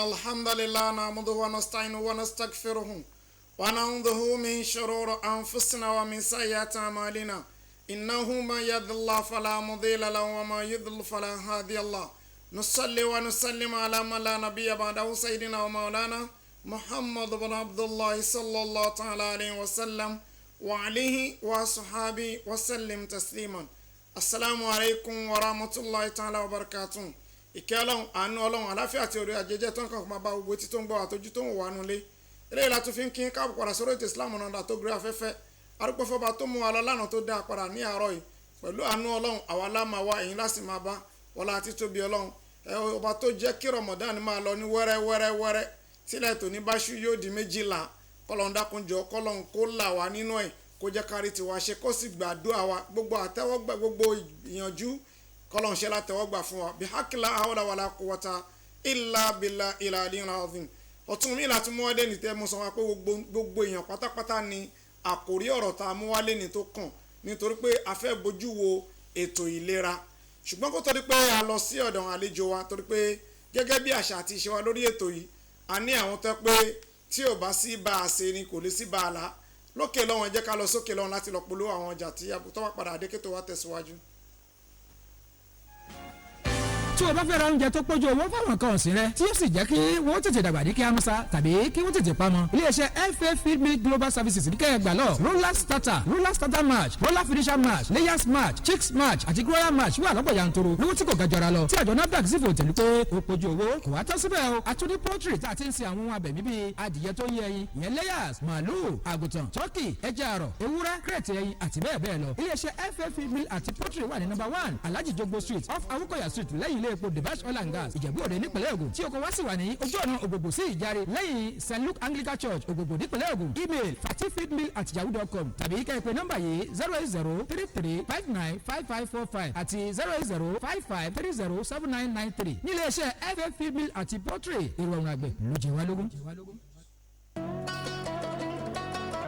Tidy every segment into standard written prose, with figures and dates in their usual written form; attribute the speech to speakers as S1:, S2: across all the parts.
S1: الحمد لله نحمده ونستعينه ونستغفره ونعوذ من شرور أنفسنا ومن سيئات أعمالنا إنه من يهد الله فلا مضل له ومن يضلل فلا هادي له نصلي ونسلم على من لا نبي بعده سيدنا ومولانا محمد بن عبد الله صلى الله تعالى عليه وسلم وعليه وصحابه وسلم تسليما السلام عليكم ورحمة الله تعالى وبركاته. Ìkẹ́ Ọlọ́run àánú Ọlọ́run àláfíà àti orí ajẹjẹ tó ń kàn máa bá gbogbo etí tó ń gbọ́ àtọ́jú tó ń wà nulẹ̀ eléyìí la tún fi ń kí káàbọ̀ padà sórí ètò Islam náà tó gbé afẹ́fẹ́ arúgbó fọba tó mú wa lọ lánàá tó dá a padà ní àárọ̀ yìí pẹ̀lú àánú Ọlọ́run àwa láma wa èyí láti máa bá wọlá àti tóbi Ọlọ́run ọba tó jẹ́ kí Ramadan máa lọ ní wẹ́rẹ́wẹ́rẹ́wẹ́rẹ́ sílẹ̀ tó ní báṣú yóò di méjìlá kọ́lọ́n dákunjọ kọ́lọ́n kó là wá nínú ẹ̀ kó jẹ́ kárí tiwa ṣe kó sì gbàdúrà wa gbogbo àtẹ́wọ́gbà gbogbo ìyànjú kọlọ́n ṣe látẹ̀wọ́gbà fún wa bí hákìlá hawla wala quwwata illa billahi al-aliyyil azim. ọ̀tún mi láti mú wálé ní tẹ́ mo sọ wá pé gbogbo èèyàn pátápátá ni àkòrí ọ̀rọ̀ tá a mú wálé ní tó kàn nítorí pé a fẹ́ bójú wo ètò ìlera ṣùgbọ́n kó tó di pé a lọ sí ọ̀dọ̀ àlejò wa torí pé gẹ́gẹ́ bí àṣà àti ìṣe wa lórí ètò yìí a ní àwọn tó pé tí ò bá sí bá a ṣe ni kò lè sí bá a là lókè lọ́wọ́n ẹ jẹ́ ká lọ sókè lọ́wọ́n láti lọ polówó àwọn ọjà tí tó wá padà adékètò wa tẹ̀síwájú.
S2: tí o bá fẹ́ ra oúnjẹ tó pójú owó fáwọn nǹkan ọ̀sìn rẹ tí yóò sì jẹ́ kí wọ́n tètè dàgbà ní kí á mọ́sá tàbí kí wọ́n tètè pamọ́. iléeṣẹ́ FA Feed Mill Global Services ní kẹ́ẹ̀ gbà lọ roller starter match roller finisher match layers match chicks match àti grower match wà lọ́pọ̀ yanturu lówó tí kò ga jọra lọ tí àjọ NAFDAC sì fò tẹ̀lé pé ó pójú owó kò wá tán síbẹ̀ o. àtúndí poultry tá a ti ń sin àwọn ohun abẹ̀mí bíi adìyẹ tó ń yé ẹyin ìyẹn layers màálù àgùntàn turkey ẹja àrọ̀ ewúrẹ́ kírètì ẹyin àti bẹ́ẹ̀ bẹ́ẹ̀ lọ. iléeṣẹ́ FA Feed Mill àti poultry wà ní number 1 Alhaji Jogbo street off Awukoya street lẹ́yìn ilé epo Debash Oil and Gas Ìjẹ̀bú Òde nípìnlẹ̀ Ògùn tí oko wá sì wà ní ojú ọ̀nà Ògbògbò sí Ìjàre lẹ́yìn St Luke Anglican Church Ògbògbò nípìnlẹ̀ Ògùn email fatifeedmill@yahoo.com tàbí kẹ́ ẹ pè nọ́mbà yìí 08033595545 àti 08055307993 nílé iṣẹ́ FA Feed Mill àti poultry ìrọ̀rùn àgbẹ̀ ló jẹ wá lógún.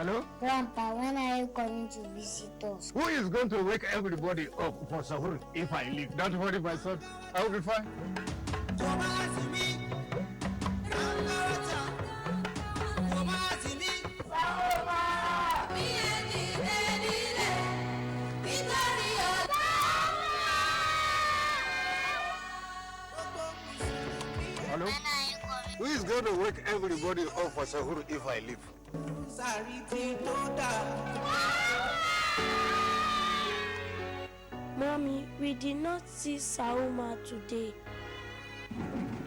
S3: Hello?
S4: Grandpa, when are you coming to visit us?
S3: Who is going to wake everybody up for sahur if I leave? Don't worry, my son. I will be fine. Hello? Who is going to wake everybody up for sahur if I leave?
S5: Mommy, we did not see Sauma today.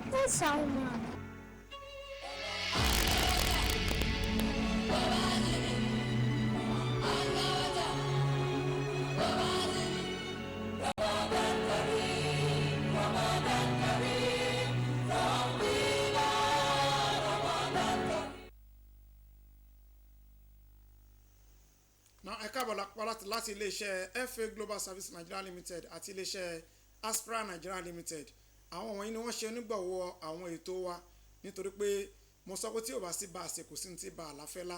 S4: Where's Salma?
S1: ẹ káàbọ̀ láti iléeṣẹ́ FA Global Service Nigeria Limited àti iléeṣẹ́ Aspra Nigeria Limited àwọn wọ̀nyí ni wọ́n ṣe onígbọ̀wọ́ àwọn ètò wa nítorí pé mo sọ pé tí ò bá sí bá a ṣe kò sí ní ti bá a láfẹ́lá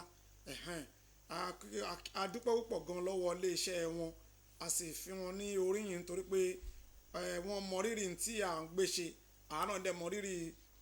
S1: a dúpẹ́ púpọ̀ gan lọ́wọ́ iléeṣẹ́ wọn a sì fi wọn ní oríyìn nítorí pé wọ́n mọ rírì tí à ń gbé ṣe àárọ̀ dẹ̀ mọ rírì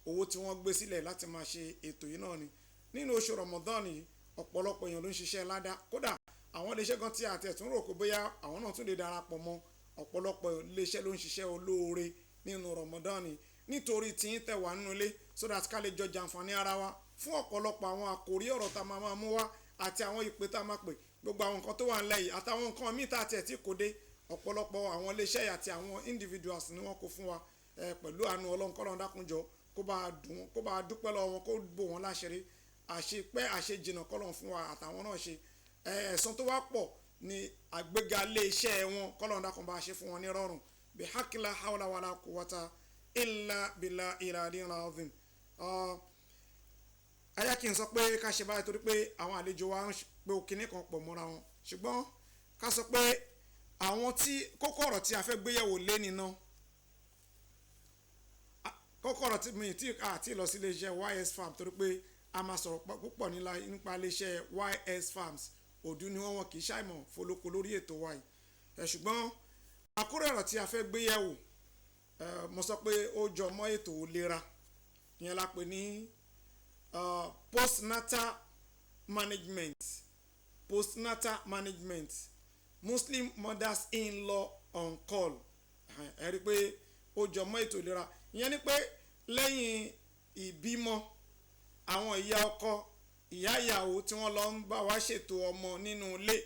S1: owó tí wọ́n gbé sílẹ̀ láti máa ṣe ètò yìí náà ni nínú oṣù Ramadan yìí ọ̀pọ̀lọpọ̀ èèyàn ló ń ṣiṣẹ́ ládá kódà àwọn iléeṣẹ́ kan tí a tẹ̀ tún rò kó bóyá àwọn náà tún lè darapọ̀ mọ́ ọ̀pọ̀lọpọ̀ iléeṣẹ́ ló ń ṣiṣẹ́ olóore nínú Ramadan nítorí tí ń tẹ̀ wá nínú ilé so that ká lè jọ jàǹfààní ara wa fún ọ̀pọ̀lọpọ̀ àwọn àkòrí ọ̀rọ̀ tá a máa mú wá àti àwọn ìpè tá a máa pè gbogbo àwọn nǹkan tó wà nílẹ̀ yìí àtàwọn nǹkan míì tá a tẹ̀ tí kò dé ọ̀pọ̀lọpọ̀ àwọn iléeṣẹ́ àti àwọn individuals ni wọ́n kó fún wa pẹ̀lú àánú Ọlọ́run k'Ọlọ́run dákunjọ kó bá dúpẹ́ lọ́wọ́ wọn kó bò wọ́n láṣìírí àṣepẹ́ àṣejìnà k'Ọlọ́run fún wa àtàwọn náà ṣe ẹ̀sùn tó wá pọ̀ ní àgbéga ilé iṣẹ́ wọn k'Ọlọ́run dákun bá ṣe fún wọn ní rọrùn bí hákìlá hawla wàlá quwwata illa billahi al-aliyyil azim. ayá kí n sọ pé ká ṣe báyìí torí pé àwọn àlejò wa ń pe òkìní kan pọ̀ mọ́ra wọn ṣùgbọ́n ká sọ pé àwọn tí kókó ọ̀rọ̀ tí a fẹ́ gbéyẹ̀wò lé nínú kókó ọ̀rọ̀ tí mi tí àti lọ sí iléeṣẹ́ YS Farm torí pé a máa sọ̀rọ̀ púpọ̀ nípa iléeṣẹ́ YS Farms òdu ni wọ́n kì í ṣàìmọ̀ folóko lórí ètò wa yìí ṣùgbọ́n àkórí ọ̀rọ̀ tí a fẹ́ gbé yẹ̀wò mo sọ pé ó jọ mọ́ ètò ìlera ìyẹn la pè ní postnatal management Muslim mothers-in-law on call. ẹ rí i pé ó jọ mọ́ ètò ìlera, ìyẹn ni pé lẹ́yìn ìbímọ àwọn ìyá ọkọ ìyá ìyàwó tí wọ́n lọ ń bá wa ṣètò ọmọ nínú ilé,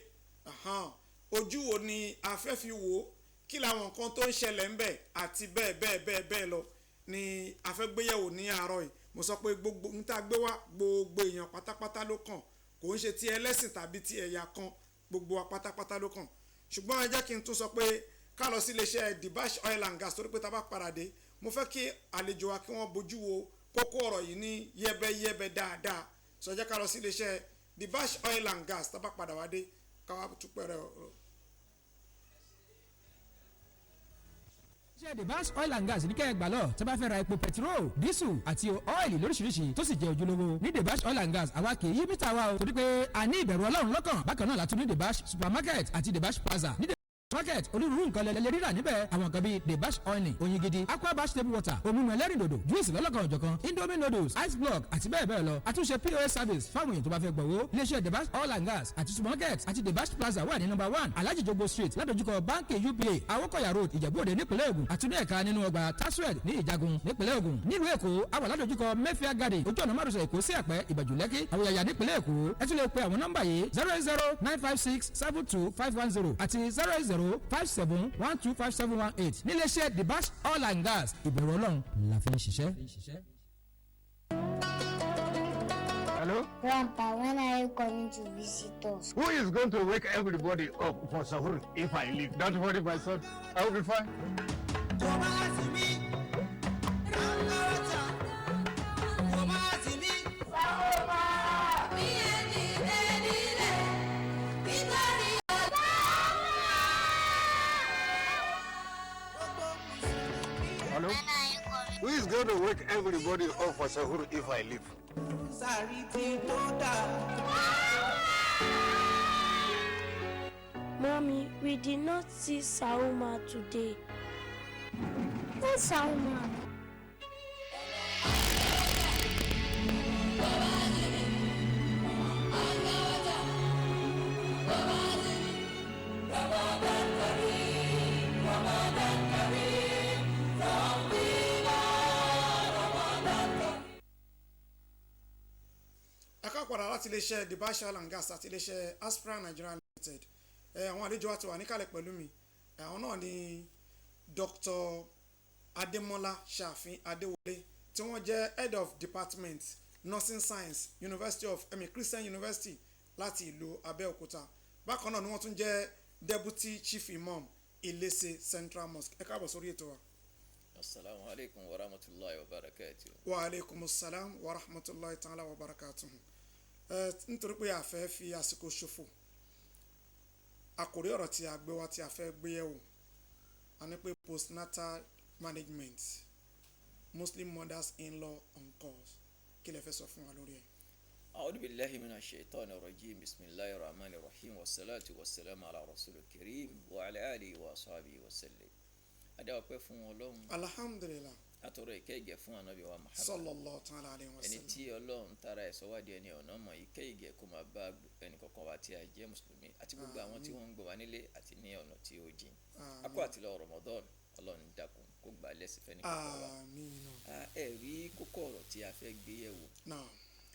S1: ojú wo ni a fẹ́ fi wò ó, kí làwọn nǹkan tó ń ṣẹlẹ̀ ń bẹ̀ àti bẹ́ẹ̀ lọ ni a fẹ́ gbéyẹ̀wò ní àárọ̀ yìí. mo sọ pé gbogbo ń tá gbé wá gbogbo èèyàn pátápátá ló kàn, kò ń ṣe ti ẹlẹ́sìn tàbí ti ẹ̀yà kan, gbogbo wa pátápátá ló kàn. ṣùgbọ́n ẹ jẹ́ kí n tún sọ pé ká lọ sí iléeṣẹ́ Dibash Oil and Gas torí pé tá a bá padà dé mo fẹ́ kí àlejò wa kí wọ́n bójú wo kókó ọ̀rọ̀ yìí ní yẹ́bẹ́yẹ́bẹ́ dáadáa. sọ jẹ́ ká lọ sí iléeṣẹ́ Dibash Oil and Gas tá a bá padà wá dé káwá tún pẹ̀rẹ̀ ọ̀rọ̀.
S2: iṣẹ́ Dibash Oil and Gas ní kẹ́ ẹ gbà lọ tẹ́ bá fẹ́ ra epo pẹtiró dísù àti ọ́ìlì lóríṣiríṣi tó sì jẹ́ ojúlówó. ní Dibash Oil and Gas àwa kì í yí mítà wa o torí pé a ní ìbẹ̀rù Ọlọ́run lọ́kàn. bákan náà la tún ní Dibash supermarket àti Dibash plaza. ní market onírúurú nǹkan lẹ́lẹ́ rírà níbẹ̀, àwọn nǹkan bíi Dibash oil, oyin gidi, Aquabash table water, omi mu ẹlẹ́rìndòdò, juice lọ́lọ́kan ọ̀jọ̀kan, Indomie noodles, ice block àti bẹ́ẹ̀ bẹ́ẹ̀ lọ. àtúnṣe POS service fáwọn èèyàn tó bá fẹ́ gbọ̀wọ́. iléeṣẹ́ Dibash Oil and Gas àti supermarket àti Dibash plaza wà ní number 1 Alhaji Jogbo street ládojúkọ báńkì UBA Awokoya road Ìjẹ̀bú-Òde nípínlẹ̀ Ògùn, àtúndé ẹ̀ka nínú ọgbà Taswed ní Ìjagun nípínlẹ̀ Ògùn. nílùú Èkó àwa ládojúkọ Mayfair garden ojú ọ̀nà márosẹ̀ Èkó sí Ẹ̀pẹ́ Ìbàjú Lẹ́kì Àwòyàyà nípínlẹ̀ Èkó. ẹ tún lè pe àwọn nọ́mbà yìí 08095672510 àti 08057125718 níléeṣẹ́ Dibash Oil and Gas. ìbẹ̀rù Ọlọ́run la fi ń ṣiṣẹ́.
S3: Hello?
S4: Grandpa, when are you coming to visit us?
S3: Who is going to wake everybody up for sahur if I leave? Don't worry, my son. I will be fine. Hello? Who is going to wake everybody up for sahur if I leave?
S5: Mommy, we did not see Sauma today.
S4: Where's Salma?
S1: akápadà láti iléeṣẹ́ Dibash Oil and Gas àti iléeṣẹ́ Aspra Nigeria Limited. àwọn àlejò wa ti wà níkàlẹ̀ pẹ̀lú mi. àwọn náà ni Dr. Ademola Shafin Adewole tí wọ́n jẹ́ Head of Department Nursing Science Christian University láti ìlú Abẹ́òkúta. bákan náà ni wọ́n tún jẹ́ Deputy Chief Imam Ilese Central Mosque. ẹ káàbọ̀ sórí ètò wa.
S6: Assalamu alaikum wa rahmatullahi wa barakatuh.
S1: Wa alaikum assalam wa rahmatullahi ta'ala wa barakatuh. nítorí pé a fẹ́ fi àsìkò ṣòfò, àkòrí ọ̀rọ̀ tí a gbé wá tí a fẹ́ gbé yẹ̀wò a ní pé postnatal management Muslim mothers-in-law on calls. kí lẹ fẹ́ sọ fún wa lórí ẹ̀?
S6: A'udhu billahi minash shaitani rajim. Bismillahir rahmanir rahim. Wassalatu wassalamu ala rasulil karim wa ala alihi wa ashabihi wa sallam. adáwọ̀pẹ́ fún Ọlọ́run,
S1: alhamdulillah,
S6: àtọ̀rọ̀ ìkẹ́ ìgẹ̀ fún Ànábì wa Muhammad
S1: sallallahu ta'ala alayhi wa
S6: ẹni
S1: sallam.
S6: tí Ọlọ́run tara ẹ̀ sọ́wádìí ẹni ọ̀nà mọ̀ ìkẹ́ ìgẹ̀ kó máa bá ẹnì kọ̀ọ̀kan wa tí a jẹ́ mùsùlùmí àti gbogbo àwọn tí wọ́n ń gbọ́ wa nílé àti ní ọ̀nà tí ó jìn. akọ àtìlọ Ramadan Ọlọ́run dákun kó gbà lẹ́sìn fẹ́ ní kọ̀ọ̀kan wa. ẹ rí kókó ọ̀rọ̀ tí a fẹ́ gbé yẹ̀wò.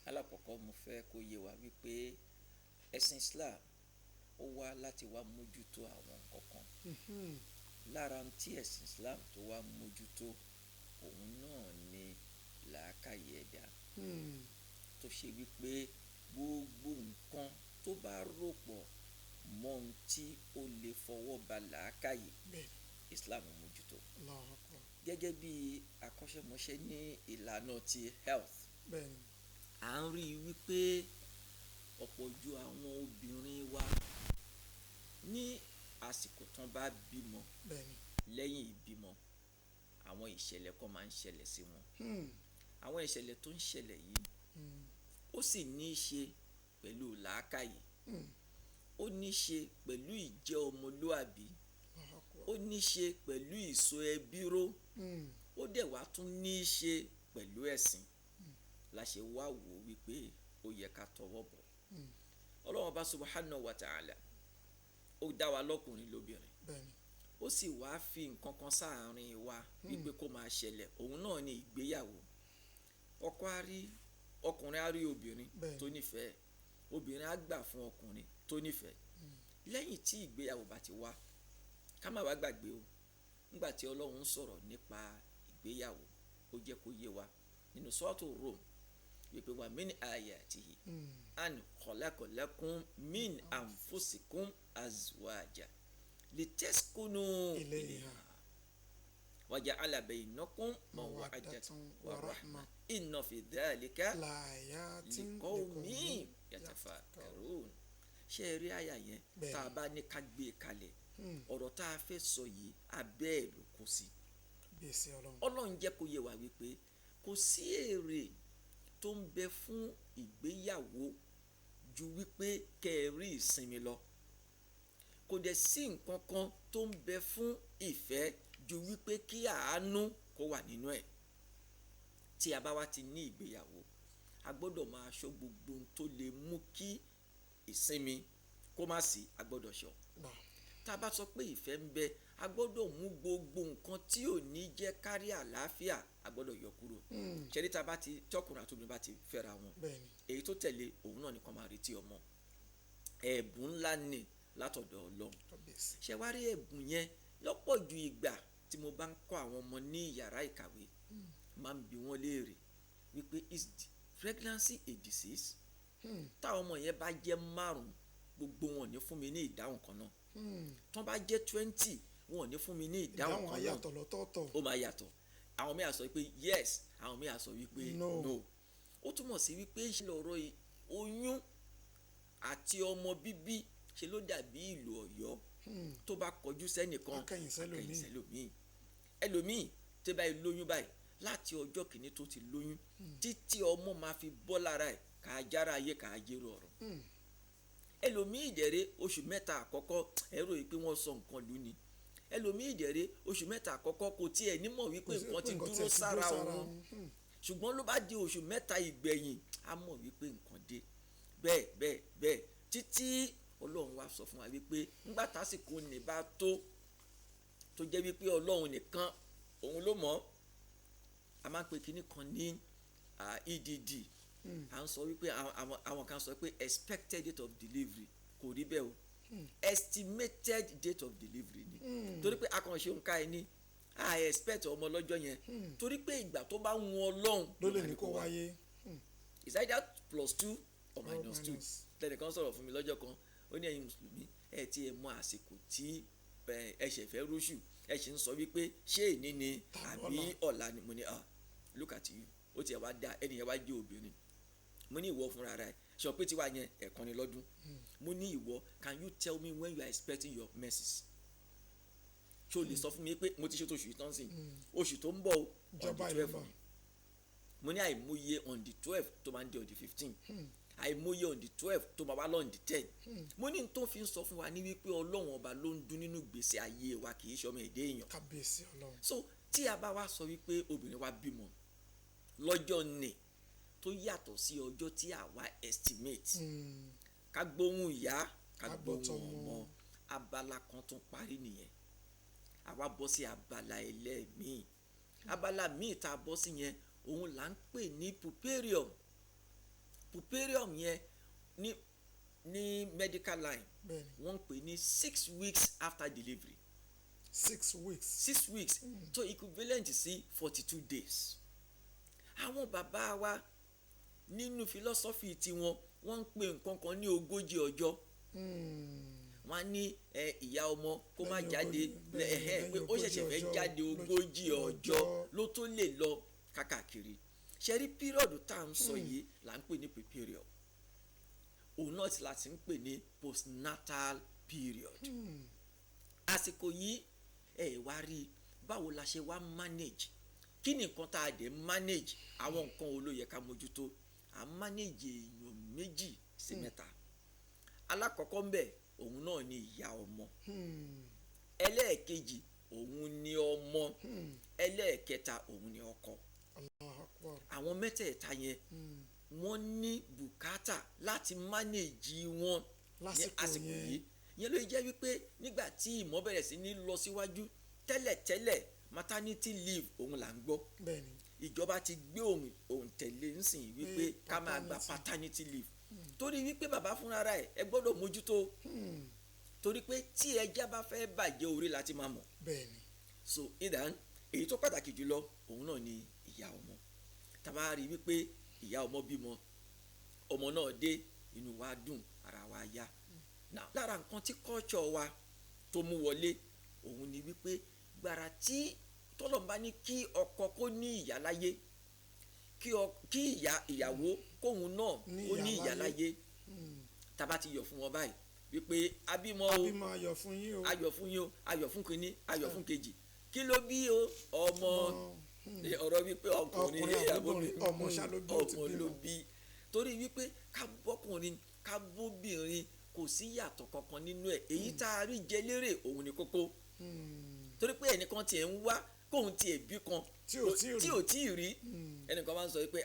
S6: alákọ̀ọ́kọ́ mo fẹ́ kó yé wa wípé ẹ̀sìn Islam ó wá láti wá mójútó àwọn kọ̀ọ̀kan. lára tí ẹ̀sìn Islam tó wá mójútó òun náà ni làákàyè ẹ̀dá tó ṣe wípé gbogbo nǹkan tó bá rò pọ̀ mọ́ ohun tí ó lè fọwọ́ ba làákàyè Islam mójútó. gẹ́gẹ́ bí akọ́ṣẹ́mọṣẹ́ ní ìlànà ti health à ń rí i wípé ọ̀pọ̀ ju àwọn obìnrin wa ní àsìkò tán bá bímọ lẹ́yìn ìbímọ àwọn ìṣẹ̀lẹ̀ kan máa ń ṣẹlẹ̀ sí wọn. àwọn ìṣẹ̀lẹ̀ tó ń ṣẹlẹ̀ yìí ó sì ní í ṣe pẹ̀lú làákàyè, ó ní í ṣe pẹ̀lú ìjẹ́ ọmọlúàbí, ó ní í ṣe pẹ̀lú ìso ẹbí ró, ó dẹ̀ wá tún ní í ṣe pẹ̀lú ẹ̀sìn. la ṣe wá wò wípé ó yẹ ká tọwọ́ bọ̀. Ọlọ́run bá subhanahu wa ta'ala ó dá wa lọ́kùnrin lóbìnrin, ó sì wá fi nǹkan kan sáàárín wa wípé kó máa ṣẹlẹ̀, òun náà ni ìgbéyàwó. Ọkùnrin á rí obìnrin tó nífẹ̀ẹ́, obìnrin á gbà fún ọkùnrin tó nífẹ̀ẹ́. Lẹ́yìn tí ìgbéyàwó bá ti wá, ká má wá gbàgbé o, nígbà tí Ọlọ́run sọ̀rọ̀ nípa ìgbéyàwó ó jẹ́ kó yé wa nínú Suratu Rum wípé wa min ayatihi an khalaqa lakum min anfusikum azwaja litaskunu ilayha wa ja'ala bainakum mawaddatan wa rahma inna fi dhalika liqawmin yatafakkarun. Ṣé rí àyà yẹn tá a bá ní ká gbé kalẹ̀, ọ̀rọ̀ tá a fẹ́ sọ yìí abẹ́ ẹ̀ ló kó sí. Ọlọ́run jẹ́ kó yé wa wípé kò sí èrè tó ń bẹ fún ìgbéyàwó ju wípé kẹ́ẹ̀rí ìsinmi lọ. Kò dẹ̀ sí nǹkan kan tó ń bẹ fún ìfẹ́ ju wípé kí àánú kó wà nínú ẹ̀. Tí a bá wá ti ní ìgbéyàwó, a gbọ́dọ̀ máa ṣọ́ gbogbo ohun tó lè mú kí ìsinmi kó má sí, a gbọ́dọ̀ ṣọ́. Tá a bá sọ pé ìfẹ́ ń bẹ, a gbọ́dọ̀ mú gbogbo nǹkan tí ò ní jẹ́ kárí àlàáfíà, a gbọ́dọ̀ yọ kúrò. Ṣẹ́rí tá a bá ti tọkùnrin àti obìnrin bá ti fẹ́ra wọn, èyí tó tẹ̀lé òun náà nìkan máa retí ọmọ. Ẹ̀bùn ńlá ni látọ̀dọ̀ Ọlọ́run. Ṣé wá rí ẹ̀bùn yẹn lọ́pọ̀ ju ìgbà tí mo bá ń kọ́ àwọn ọmọ ní yàrá ìkàwé, máa ń bi wọ́n léèrè wípé is pregnancy a disease? Táwọn ọmọ yẹn bá jẹ́ 5, gbogbo wọn ò ní fún mi ní ìdáhùn kan náà. Tán bá jẹ́ 20, wọn ò ní fún mi ní ìdáhùn kan náà. Ó máa yàtọ̀. Àwọn míì á sọ wípé yes, àwọn míì á sọ wípé no. Ó túmọ̀ sí wípé ṣe lọ́rọ̀ oyún àti ọmọ bíbí ṣe ló dàbí ìlú Ọ̀yọ́ tó bá kọjú sẹ́nìkan akẹ́yìn sẹ́lòmíì. Ẹlòmíì tó bá lóyún báyìí láti ọjọ́ kìíní tó ti lóyún títí ọmọ máa fi bọ́ lára ẹ̀ kà á jára ayé kà á jẹ́rọ ọ̀rọ̀. Ẹlòmíì ìdẹ̀rẹ̀ oṣù 3 àkọ́kọ́ ẹ̀rọ yìí pé wọ́n sọ nǹkan lù ní. Ẹlòmíì ìdẹ̀rẹ̀ oṣù 3 àkọ́kọ́ kò tiẹ̀ nímọ̀ wípé nǹkan ti dúró sára òun, ṣùgbọ́n ló bá di oṣù 3 ìgbẹ̀yìn á mọ̀ wípé nǹkan dé. Bẹ́ẹ̀ títí Ọlọ́run wá sọ fún wa wípé ńgbà tásìkò ní bá tó jẹ́ wípé Ọlọ́run nìkan òun ló mọ̀. A máa ń pe kinní kan ní EDD. À ń sọ wípé àwọn kan sọ pé expected date of delivery, kò rí bẹ́ẹ̀ o. Estimated date of delivery ni. Torí pé akànṣe òǹkà ẹ ní a expect ọmọ lọ́jọ́ yẹn, torí pé ìgbà tó bá wù Ọlọ́run
S1: ló lè ní kó wáyé.
S6: It's either +2 or -2. Tẹnìkan sọ̀rọ̀ fún mi lọ́jọ́ kan, ó ní ẹ̀yin mùsùlùmí ẹ̀ tí ẹ mọ àsìkò tí ẹ ṣẹ̀ fẹ́ róṣù, ẹ ṣì ń sọ wípé ṣé èní ni àbí ọ̀la ni. Mo ní look at you, ó tiẹ̀ wá dá ẹnìyẹn wá jẹ́ obìnrin. Mo ní ìwọ fúnra rẹ̀ sọ pé tiwa yẹn ẹ̀kan ni lọ́dún. Mo ní ìwọ, can you tell me when you are expecting your menses? Ṣé o lè sọ fún mi pé mo ti ṣètò oṣù tán sí oṣù tó ń bọ̀ on the 12? Mo ní àìmọye on the 12 tó máa ń di on the 15, àìmọye on the 12 tó máa wá lọ on the 10. Mo ní tó fi ń sọ fún wa ní wípé Ọlọ́run ọba ló ń dún nínú gbèsè ayé wa, kì í ṣọmọ èdè èèyàn.
S1: Kábíyèsí Ọlọ́run.
S6: So tí a bá wá sọ wípé obìnrin wa bímọ lọ́jọ́ ní tó yàtọ̀ sí ọjọ́ tí àwa estimate, ká gbóhùn ìyá ká gbóhùn ọmọ, abala kan tún parí nìyẹn. Àwa bọ́ sí abala ẹlẹ́mìí. Abala míì tá a bọ́ sí yẹn òun là ń pè ní puperium. Puperium yẹn ní medical line wọ́n ń pè ní 6 weeks after delivery. 6 weeks tó equivalent sí 42 days. Àwọn bàbá wa nínú philosophy tiwọn wọ́n ń pè nǹkan kan ní 40 ọjọ́. Wọ́n á ní ìyá ọmọ kó má jáde pé ó ṣẹ̀ṣẹ̀ fẹ́ jáde 40 ọjọ́ ló tó lè lọ kákàkiri. Ṣẹ́rí píríọ̀dù tá à ń sọ yìí là ń pè ní pre-period. Òun náà ti láti ń pè ní postnatal period. Àsìkò yìí wá rí báwo la ṣe wá manage. Kí ni nǹkan tá a dé manage? Àwọn nǹkan wo ló yẹ ká mójútó? À manage èèyàn 2 sí 3. Alákọ̀ọ́kọ́ ń bẹ òun náà ni ìyá ọmọ. Ẹlẹ́ẹ̀kejì òun ni ọmọ. Ẹlẹ́ẹ̀kẹta òun ni ọkọ. àwọn mẹ́tẹ̀ẹ̀ta yẹn wọ́n ní bùkátà láti mánéèjì wọn ní àsìkò yìí. Yẹn ló jẹ́ wípé nígbà tí ìmọ̀ bẹ̀rẹ̀ sí ní lọ síwájú tẹ́lẹ̀tẹ́lẹ̀ maternity leave òun là ń gbọ́. Ìjọba ti gbé òun tẹ̀lé nsìn wípé ká máa gba paternity leave torí wípé bàbá fúnra rẹ̀ ẹ gbọ́dọ̀ mójútó torí pé tí ẹja bá fẹ́ bàjẹ́ orí láti máa mọ̀. So ìdán èyí tó pàtàkì jùlọ òun náà ni ìyá ọmọ. Tá bá rí wípé ìyá ọmọ bímọ ọmọ náà dé inú wa dùn ara wa yá. Lára nǹkan tí culture wa tó mú wọlé òun ni wípé gbàrà tí tọ́lọ́mbá ní kí ọkọ kó ní ìyá láyé kí ìyàwó kóhun náà ó ní ìyá láyé tá bá ti yọ̀ fún wọn báyìí wípé abímọ o ayọ̀ fún yín o ayọ̀ fún kínní ayọ̀ fún kejì kí ló bí o ọmọ ọ̀rọ̀ wípé ọkùnrin ọmọ ló bí torí wípé ká bọ́kùnrin ká bóbìnrin kò sí yàtọ̀ kankan nínú ẹ̀ èyí tá a rí jẹ lérè òun ni kókó torí pé ẹnìkan tiẹ̀ ń wá kóhun tiẹ̀ bí kan tí ò tí ì rí ẹnìkan máa ń sọ pé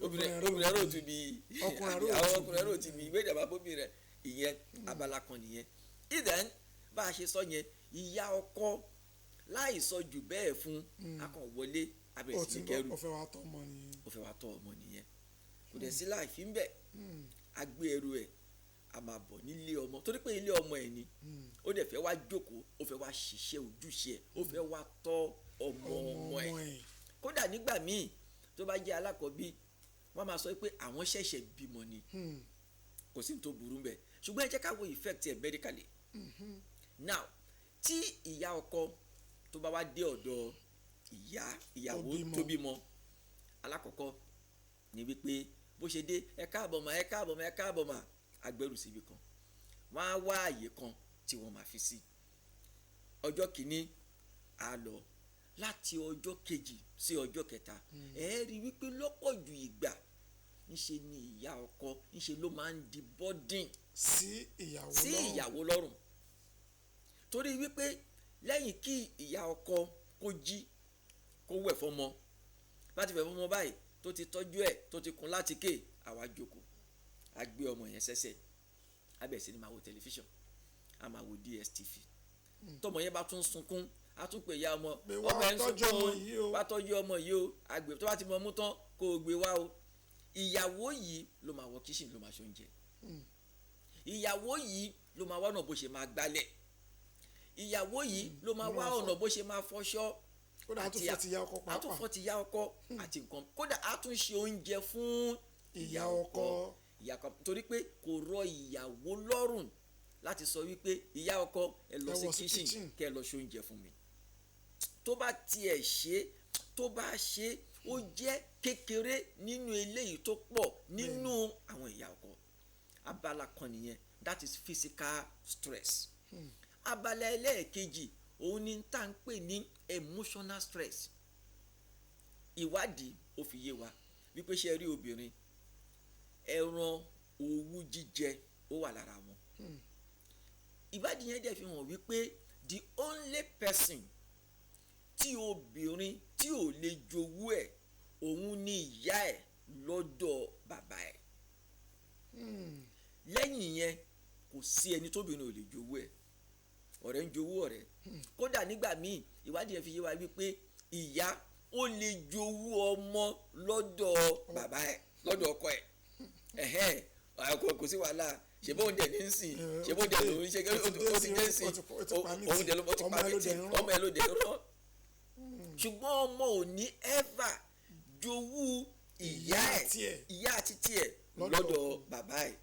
S6: obìnrin ẹ̀rọ òtún bí àwọn ọkùnrin ẹ̀rọ òtún bí ìwé ìjàmbá bóbìnrin rẹ̀ ìyẹn abala kan nìyẹn. Ìdán bá a ṣe sọ yẹn ìyá ọkọ láì sọ jù bẹ́ẹ̀ fún akọ̀wọlé abẹ́rẹ́ sí kẹrù ó fẹ́ wá tọ́ ọmọ nìyẹn kò dẹ̀ sí láì fi ń bẹ̀ agbé ẹrù ẹ̀ a máa bọ̀ nílé ọmọ torí pé ilé ọmọ ẹ̀ ni ó dẹ̀ fẹ́ wá jókòó ó fẹ́ wá ṣiṣẹ́ ojúṣe ẹ̀ ó fẹ́ wá tọ́ ọmọ ẹ̀ kódà nígbà míì tó bá jẹ́ alákọ̀ọ́bí wọ́n máa sọ pé àwọn ṣẹ̀ṣẹ̀ bímọ ni kò sí ní tó burú bẹ́ẹ̀ ṣùgbọ́n ẹ jẹ́ ká wo effect ẹ̀ medically. Now tí ìyá ọkọ tó bá wá dé ọ̀dọ̀ ìyàwó tó bímọ alákọ̀ọ́kọ́ ni wípé bó ṣe dé ẹ káàbọ̀ mà agbẹ́rù síbi kan wọ́n á wá àyè kan tí wọ́n máa fi sí ọjọ́ kìíní á lọ láti ọjọ́ kejì sí ọjọ́ kẹta ẹ rí wípé lọ́pọ̀ ju ìgbà ńṣe ni ìyá ọkọ ńṣe ló máa ń di burden sí ìyàwó lọ́rùn torí wípé lẹ́yìn kí ìyá ọkọ kó jí kó wẹ̀ fọmọ láti wẹ̀ fọmọ báyìí tó ti tọ́jú ẹ̀ tó ti kun láti ké àwa jókòó a gbé ọmọ yẹn sẹ́sẹ̀ a bẹ̀rẹ̀ sí ni máa wo tẹlifíṣàn a máa wo DSTV tọmọ yẹn bá tún sunkún a tún pè ya ọmọ ẹ̀ ń sunkún bá tọ́jú ọmọ yìí o àgbẹ̀ tó bá ti mọ mú tán kó o gbé wá o ìyàwó yìí ló máa wọ kíṣìn ló máa ṣe oúnjẹ ìyàwó yìí ló máa wá ọ̀nà bó ṣe máa gbálẹ̀ ìyàwó yìí ló máa wá ọ̀nà bó ṣe máa fọṣọ àtúnfọ́ ti ya ọkọ àti nǹkan kódà a tún ṣe oúnjẹ fún ìyá ọkọ torí pé kò rọ ìyàwó lọ́rùn láti sọ wípé ìyá ọkọ ẹ lọ sí kíṣìn kẹ́ ẹ lọ ṣe oúnjẹ fún mi tó bá tiẹ̀ ṣe tó bá ṣe ó jẹ́ kékeré nínú eléyìí tó pọ̀ nínú àwọn ìyá ọkọ abala kan nìyẹn that is physical stress abala ẹlẹ́ẹ̀kejì òun ni tá à ń pè ní emotional stress ìwádìí ó fi yé wa wípé ṣe rí obìnrin ẹran owú jíjẹ ó wà lára wọn ìwádìí yẹn dẹ̀ fi hàn wípé the only person tí obìnrin tí ò lè jowú ẹ̀ òun ni ìyá ẹ̀ lọ́dọ̀ bàbá ẹ̀ lẹ́yìn yẹn kò sí ẹni tóbìnrin ò lè jowú ẹ̀ ọ̀rẹ́ ń jowú ọ̀rẹ́ kódà nígbà míì ìwádìí yẹn fi yé wa wípé ìyá ó lè jowú ọmọ lọ́dọ̀ bàbá ẹ̀ lọ́dọ̀ ọkọ ẹ̀ kò sí wàhálà ṣèbó oúnjẹ ní ń sìn ṣèbó oúnjẹ ló ń ṣe ó ti jẹ́ sìn oúnjẹ ló ti pa mí tì ọmọ ẹ̀ ló dé rán ṣùgbọ́n ọmọ ò ní ever jowú ìyá àti tiẹ̀ lọ́dọ̀ bàbá ẹ̀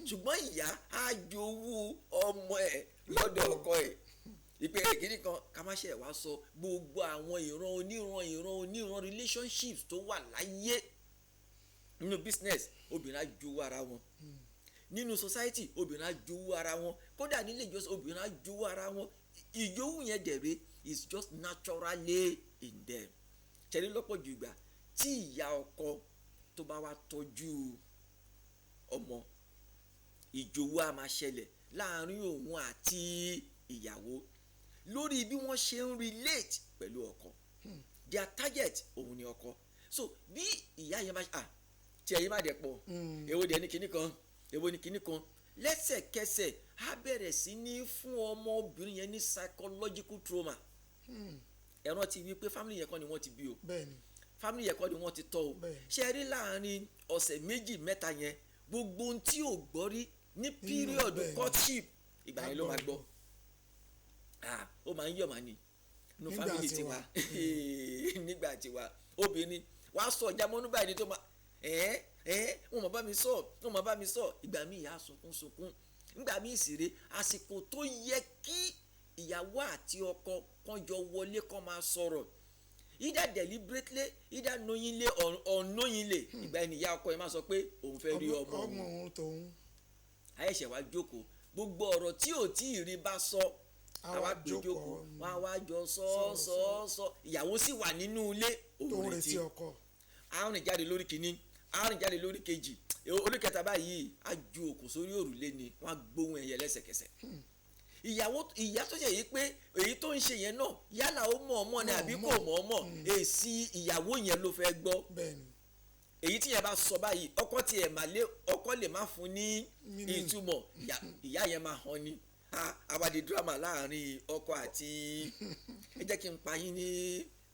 S6: ṣùgbọ́n ìyá á jowú ọmọ ẹ̀ lọ́dọ̀ ọkọ ẹ̀ ìpè kìíní kan ká má ṣe wá sọ gbogbo àwọn ìran relationships tó wà láyé nínú business obìnrin á jowú ara wọn nínú society obìnrin á jowú ara wọn kódà nílé ìjọsìn obìnrin á jowú ara wọn ìjowú yẹn dẹ̀rẹ̀ is just naturally in them ṣẹlẹ̀ lọ́pọ̀ jù ìgbà tí ìyá ọkọ tó bá wá tọ́jú ọmọ ìjowú á máa ṣẹlẹ̀ láàrin òun àti ìyàwó lórí bí wọ́n ṣe ń relate pẹ̀lú ọkọ their target òun ni ọkọ so bí ìyá yẹn bá tí ẹ̀yin má dẹ̀ pọ̀ èwo dẹ̀ ní kinní kan èwo ní kinní kan lẹ́sẹ̀kẹsẹ̀ á bẹ̀rẹ̀ sí ní fún ọmọbìnrin yẹn ní psychological trauma. Ẹ̀rọ ti wí pé family yẹn kọ́ ni wọ́n ti bí o family yẹn kọ́ ni wọ́n ti tọ́ o ṣe rí láàrin ọ̀sẹ̀ méjì mẹ́ta yẹn gbogbo ohun tí ò gbọ́ rí ní period courtship ìgbà yẹn ló máa gbọ́ ó máa ń yọ̀ máa ní inú family tiwa nígbà tiwa obìnrin wàá sọ jámọ́nú báyìí ní tó máa wọn máa bá mi sọ ìgbà míì ìyá sunkún nígbà míì ìsìrè àsìkò tó yẹ kí ìyàwó àti ọkọ kan jọ wọlé kan máa sọ̀rọ̀ either deliberately either knowingly or unknowingly ìgbà ẹni ìyá ọkọ yẹn máa sọ pé òun fẹ́ rí ọmọ òun àyẹ̀ṣẹ̀ wá jókòó gbogbo ọ̀rọ̀ tí ò tí ì rí bá sọ àwa jókòó wọn àwa jọ sọ ìyàwó sì wà nínú ilé òun retí ọkọ àrùn jáde lórí kìíní àrùn jáde lórí kejì olùkẹta báyìí á ju òkú sórí òrùlé ni wọn á gbóhùn ẹyẹ lẹ́sẹ̀kẹsẹ̀ ìyá tó ṣe yìí pé èyí tó ń ṣe yẹn náà yálà ó mọ̀ ọmọ ni àbí kò mọ̀ ọmọ èsì ìyàwó yẹn ló fẹ́ gbọ́ èyí tí yẹn bá sọ báyìí ọkọ lè má fún ní ìtumọ̀ ìyá yẹn máa hàn ní àwàdì drama láàrin ọkọ àti ẹ jẹ́ kí n pa yín ní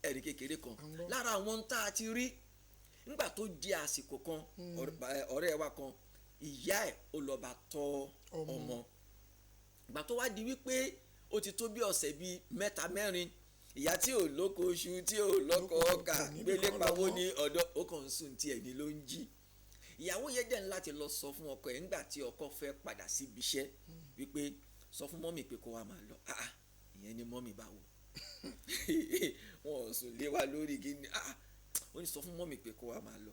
S6: ẹ̀rí kékeré kan lára àwọn tá a ti rí nígbà tó di àsìkò kan ọ̀rẹ́ wa kan ìyá ẹ̀ ó lọ bá tọ́ ọmọ ìgbà tó wá di wípé ó ti tó bí ọ̀sẹ̀ bíi mẹ́ta mẹ́rin ìyá tí ò lóko oṣù tí ò lọ́kọ ọkà gbélé pawó ní ọ̀dọ̀ ó kàn ń sùn tí ẹni ló ń jí ìyàwó yẹn dẹ̀ ń láti lọ sọ fún ọkọ ẹ̀ nígbà tí ọkọ fẹ́ padà síbi iṣẹ́ wípé sọ fún mọ́mì pé kó wá máa lọ ìyẹn ni mọ́mì bá wò wọn ò sùn lé wa lórí gíní ó ní sọ fún mọ́mì pé kó wá máa lọ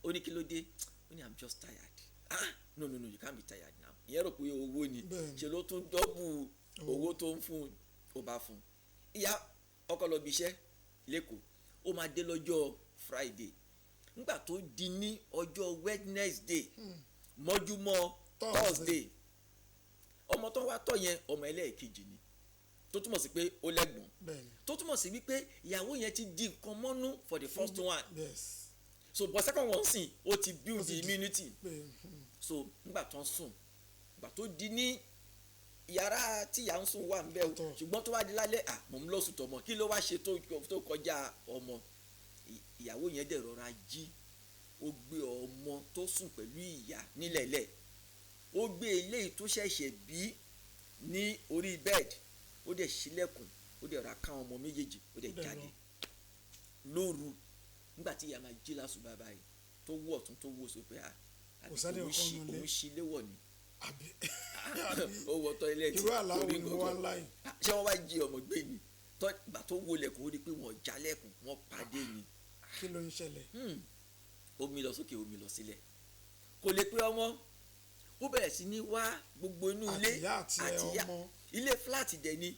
S6: ó ní kí ló dé ó ní I'm just tired no you can't be tired now ìyẹn rò pé owó ni ṣe ló tún dọ́bù owó tó ń fún ó bá fún ìyá ọkọ lọ bí iṣẹ́ lẹ́kọ̀ọ́ ó máa dé lọ́jọ́ Friday nígbà tó di ní ọjọ́ Wednesday mọ́júmọ́ Thursday ọmọ tó wá tọ́ yẹn ọmọ ẹlẹ́ẹ̀kejì ni tó túmọ̀ sí pé ó lẹ́gbọ̀n tó túmọ̀ sí wípé ìyàwó yẹn ti di nǹkan mọ́nú for the first one so but second one sìn ó ti build the immunity so nígbà tó ń sùn nígbà tó di ní yàrá tí ìyá ń sùn wà ń bẹ o ṣùgbọ́n tó wá di lálẹ́ mò ń lọ sùn tọmọ kí ló wá ṣe tó kọjá ọmọ ìyàwó yẹn dẹ̀ rọra jí ó gbé ọmọ tó sùn pẹ̀lú ìyá nílẹ̀lẹ̀ ó gbé eléyìí tó ṣẹ̀ṣẹ̀ bí ní orí bed ó dẹ̀ ṣílẹ̀kùn ó dẹ̀ ra ká ọmọ méjèèjì ó dẹ̀ jáde lóru nígbà tí ìyá máa jí lásùbà báyìí tó wọ̀ tún tó wò sópé òun ṣíléwọ̀ ni ó wọ tọ́ílẹ̀tì orí nǹkan ṣé wọ́n wá jí ọmọ gbé ni gbà tó wọlẹ̀kùn ó rí pé wọ́n jálẹ̀kùn wọ́n pàdé ni.
S1: kí ló ń ṣẹlẹ̀.
S6: omi lọ sókè omi lọ sílẹ̀ kò lè pé ọmọ ó bẹ̀rẹ̀ sí ní wá gbogbo inú ilé àtìyá ilé fúláàtì dẹ̀ ni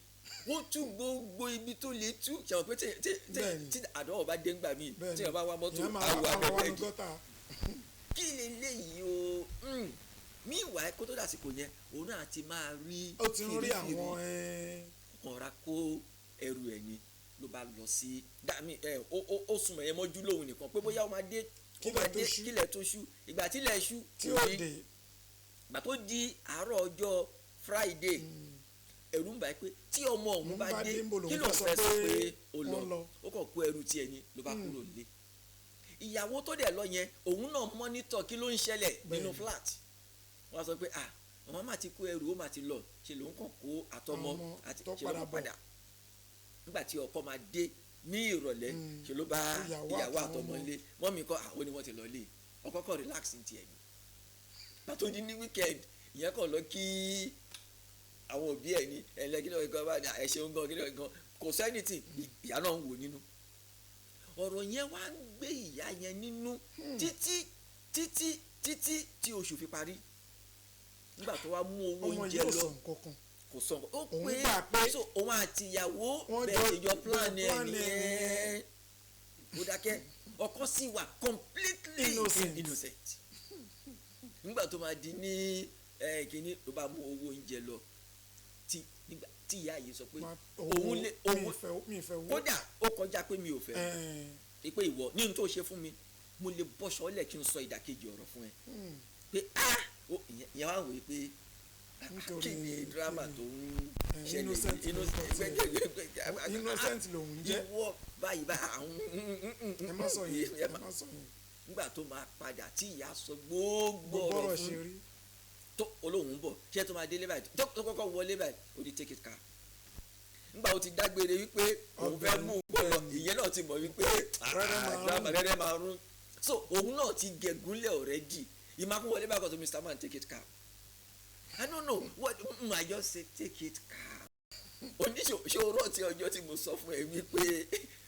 S6: wọ́n tú gbogbo ibi tó lè tú ṣàwọn pé tí àdánwò bá dé ńgbà míì tí wọ́n bá wá mọ́tò àwọn abẹ́rẹ́ kí lè léyìí o meanwhile kó tó dàsìkò yẹn òun náà ti máa rí fìrífìrí ọ̀rá kó ẹrù ẹ̀ ni ló bá lọ sí dàmí ó sùnmọ̀ ẹ̀ mọ́jú lóhùn nìkan pé bóyá ó máa dé kílẹ̀ tó ṣú ìgbà tílẹ̀ ṣú kò rí ìgbà tó di àárọ̀ ọjọ́ Friday ẹ̀rù ń bá pé tí ọmọ òun bá dé kí ló fẹ́ sọ pé ó lọ ó kàn kó ẹrù tiẹ̀ ni ló bá kúrò nílé ìyàwó tó dẹ̀ lọ yẹn òun náà mọ́nítọ̀ kí ló ń ṣẹlẹ̀ nínú flat wọ́n sọ pé màmá má ti kó ẹrù ó má ti lọ ṣe ló ń kàn kó àtọmọ àti ṣe ló ń padà nígbà tí ọkọ máa dé ní ìrọ̀lẹ́ ṣe ló bá ìyàwó àtọmọ ilé mọ́mí kọ́ àwọn ni wọ́n ti lọ lé ọkọ kọ́ relax ní tiẹ̀ ni pàtó di ní weekend ìyẹn kàn lọ kí àwọn òbí ẹ̀ ní ẹ̀lẹ́gí lọ́wọ́ ìgbà bá ẹ̀ ṣeun gan kí lọ́wọ́ gan kò sẹ́ni tí ìyá náà ń wò nínú ọ̀rọ̀ yẹn wá ń gbé ìyá yẹn nínú títí tí oṣù fi parí nígbà tó wá mú owó oúnjẹ lọ kò sọ ó pé so òun àti ìyàwó bẹ́ẹ̀ ìjọ plan ẹ̀ nìyẹn ó dákẹ́ ọkọ sì wà completely innocent nígbà tó máa di ní kínní ló bá mú owó oúnjẹ lọ tí ìyá yìí sọ pé òun kódà ó kọjá pé mi ò fẹ́ pé ìwọ ní ohun tó ṣe fún mi mo lè bọ́ṣọ lẹ̀ kí n sọ ìdàkejì ọ̀rọ̀ fún ẹ pé ìyẹn wá wòye pé kí ni drama tó ń ṣẹlẹ̀
S1: innocent lòun jẹ́
S6: ìwọ báyìí àwọn
S1: ẹ má sọ yẹn
S6: nígbà tó máa padà tí ìyá sọ gbogbo ọ̀rọ̀ fún tó olóhùn ń bọ̀ ṣé tó máa délé báyìí tó kọ́kọ́ wọlé báyìí ó di take it car nígbà ó ti dágbére wípé òun fẹ́ mú un bọ̀ ìyẹn náà ti mọ̀ wípé drama rẹ̀ máa rún so òun náà ti gẹ̀gúnlẹ̀ already ìmákúwọlé bá kọ́ tó Mr. Man take it car I don't know what I just say take it car oníṣòro ti ọjọ́ tí mo sọ fún ẹ wípé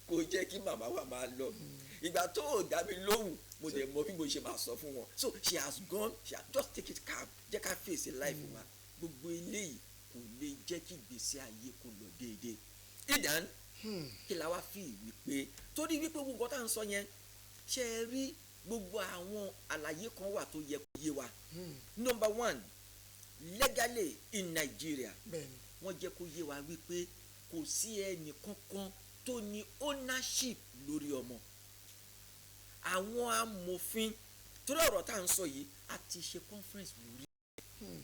S6: kò jẹ́ kí màmá wa máa lọ ìgbà tó o dá mi lóhùn mo dẹ̀ mọ bí mo ṣe máa sọ fún wọn so she has gone she has just take it calm jẹ́ ká face life wa gbogbo eléyìí kò lè jẹ́ kí ìgbésí ayé kó lọ déédéé ìdán kí la wá fi wípé torí wípé gbogbo tá à ń sọ yẹn ṣe é rí gbogbo àwọn àlàyé kan wà tó yẹ kó yé wa number one legally in Nigeria wọ́n jẹ́ kó yé wa wípé kò sí ẹnì kankan tó ní ownership lórí ọmọ àwọn amòfin torí ọ̀rọ̀ tá à ń sọ yìí a ti ṣe conference lórí ẹ̀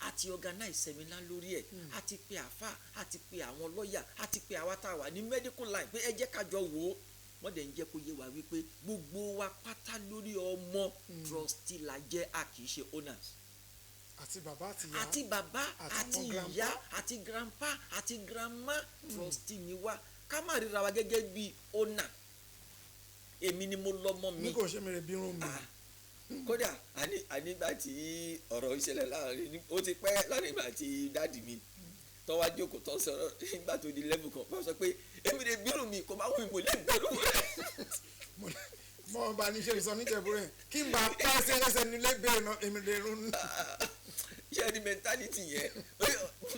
S6: a ti organize seminar lórí ẹ̀ a ti pe àfà a ti pe àwọn lọ́ọ̀yà a ti pe àwa tá a wà ní medical line pé ẹ jẹ́ ká jọ wò ó wọ́n dẹ̀ ń jẹ́ kó yé wa wípé gbogbo wa pátá lórí ọmọ trustee la jẹ́ a kì í ṣe owners
S1: àti bàbá àti ìyá
S6: àti bàbá àti ìyá àti grandpa àti grandma trustee ni wá ká má ríra wa gẹ́gẹ́ bí owner èmi ni mo lọ́mọ mi.
S1: ní kò ṣe mèrè bírun mi.
S6: kódà ànígbà tí ọ̀rọ̀ ìṣẹ̀lẹ̀ láàrin ó ti pẹ́ láàrin ìgbà tí dáàdì mi tó wá jókòó tó sọ̀rọ̀ nígbà tó di level kan wọ́n sọ pé èmi lè bírun mi kò máa wù mí lè bẹ̀rù rẹ̀.
S1: mo bá ní ṣe ìsọ níjẹ̀bú rẹ̀ kí n bá pẹ́ sẹ́lẹ̀sẹ̀ nílé bẹ́ẹ̀ náà èmi lè rún.
S6: ṣé ní mentality yẹn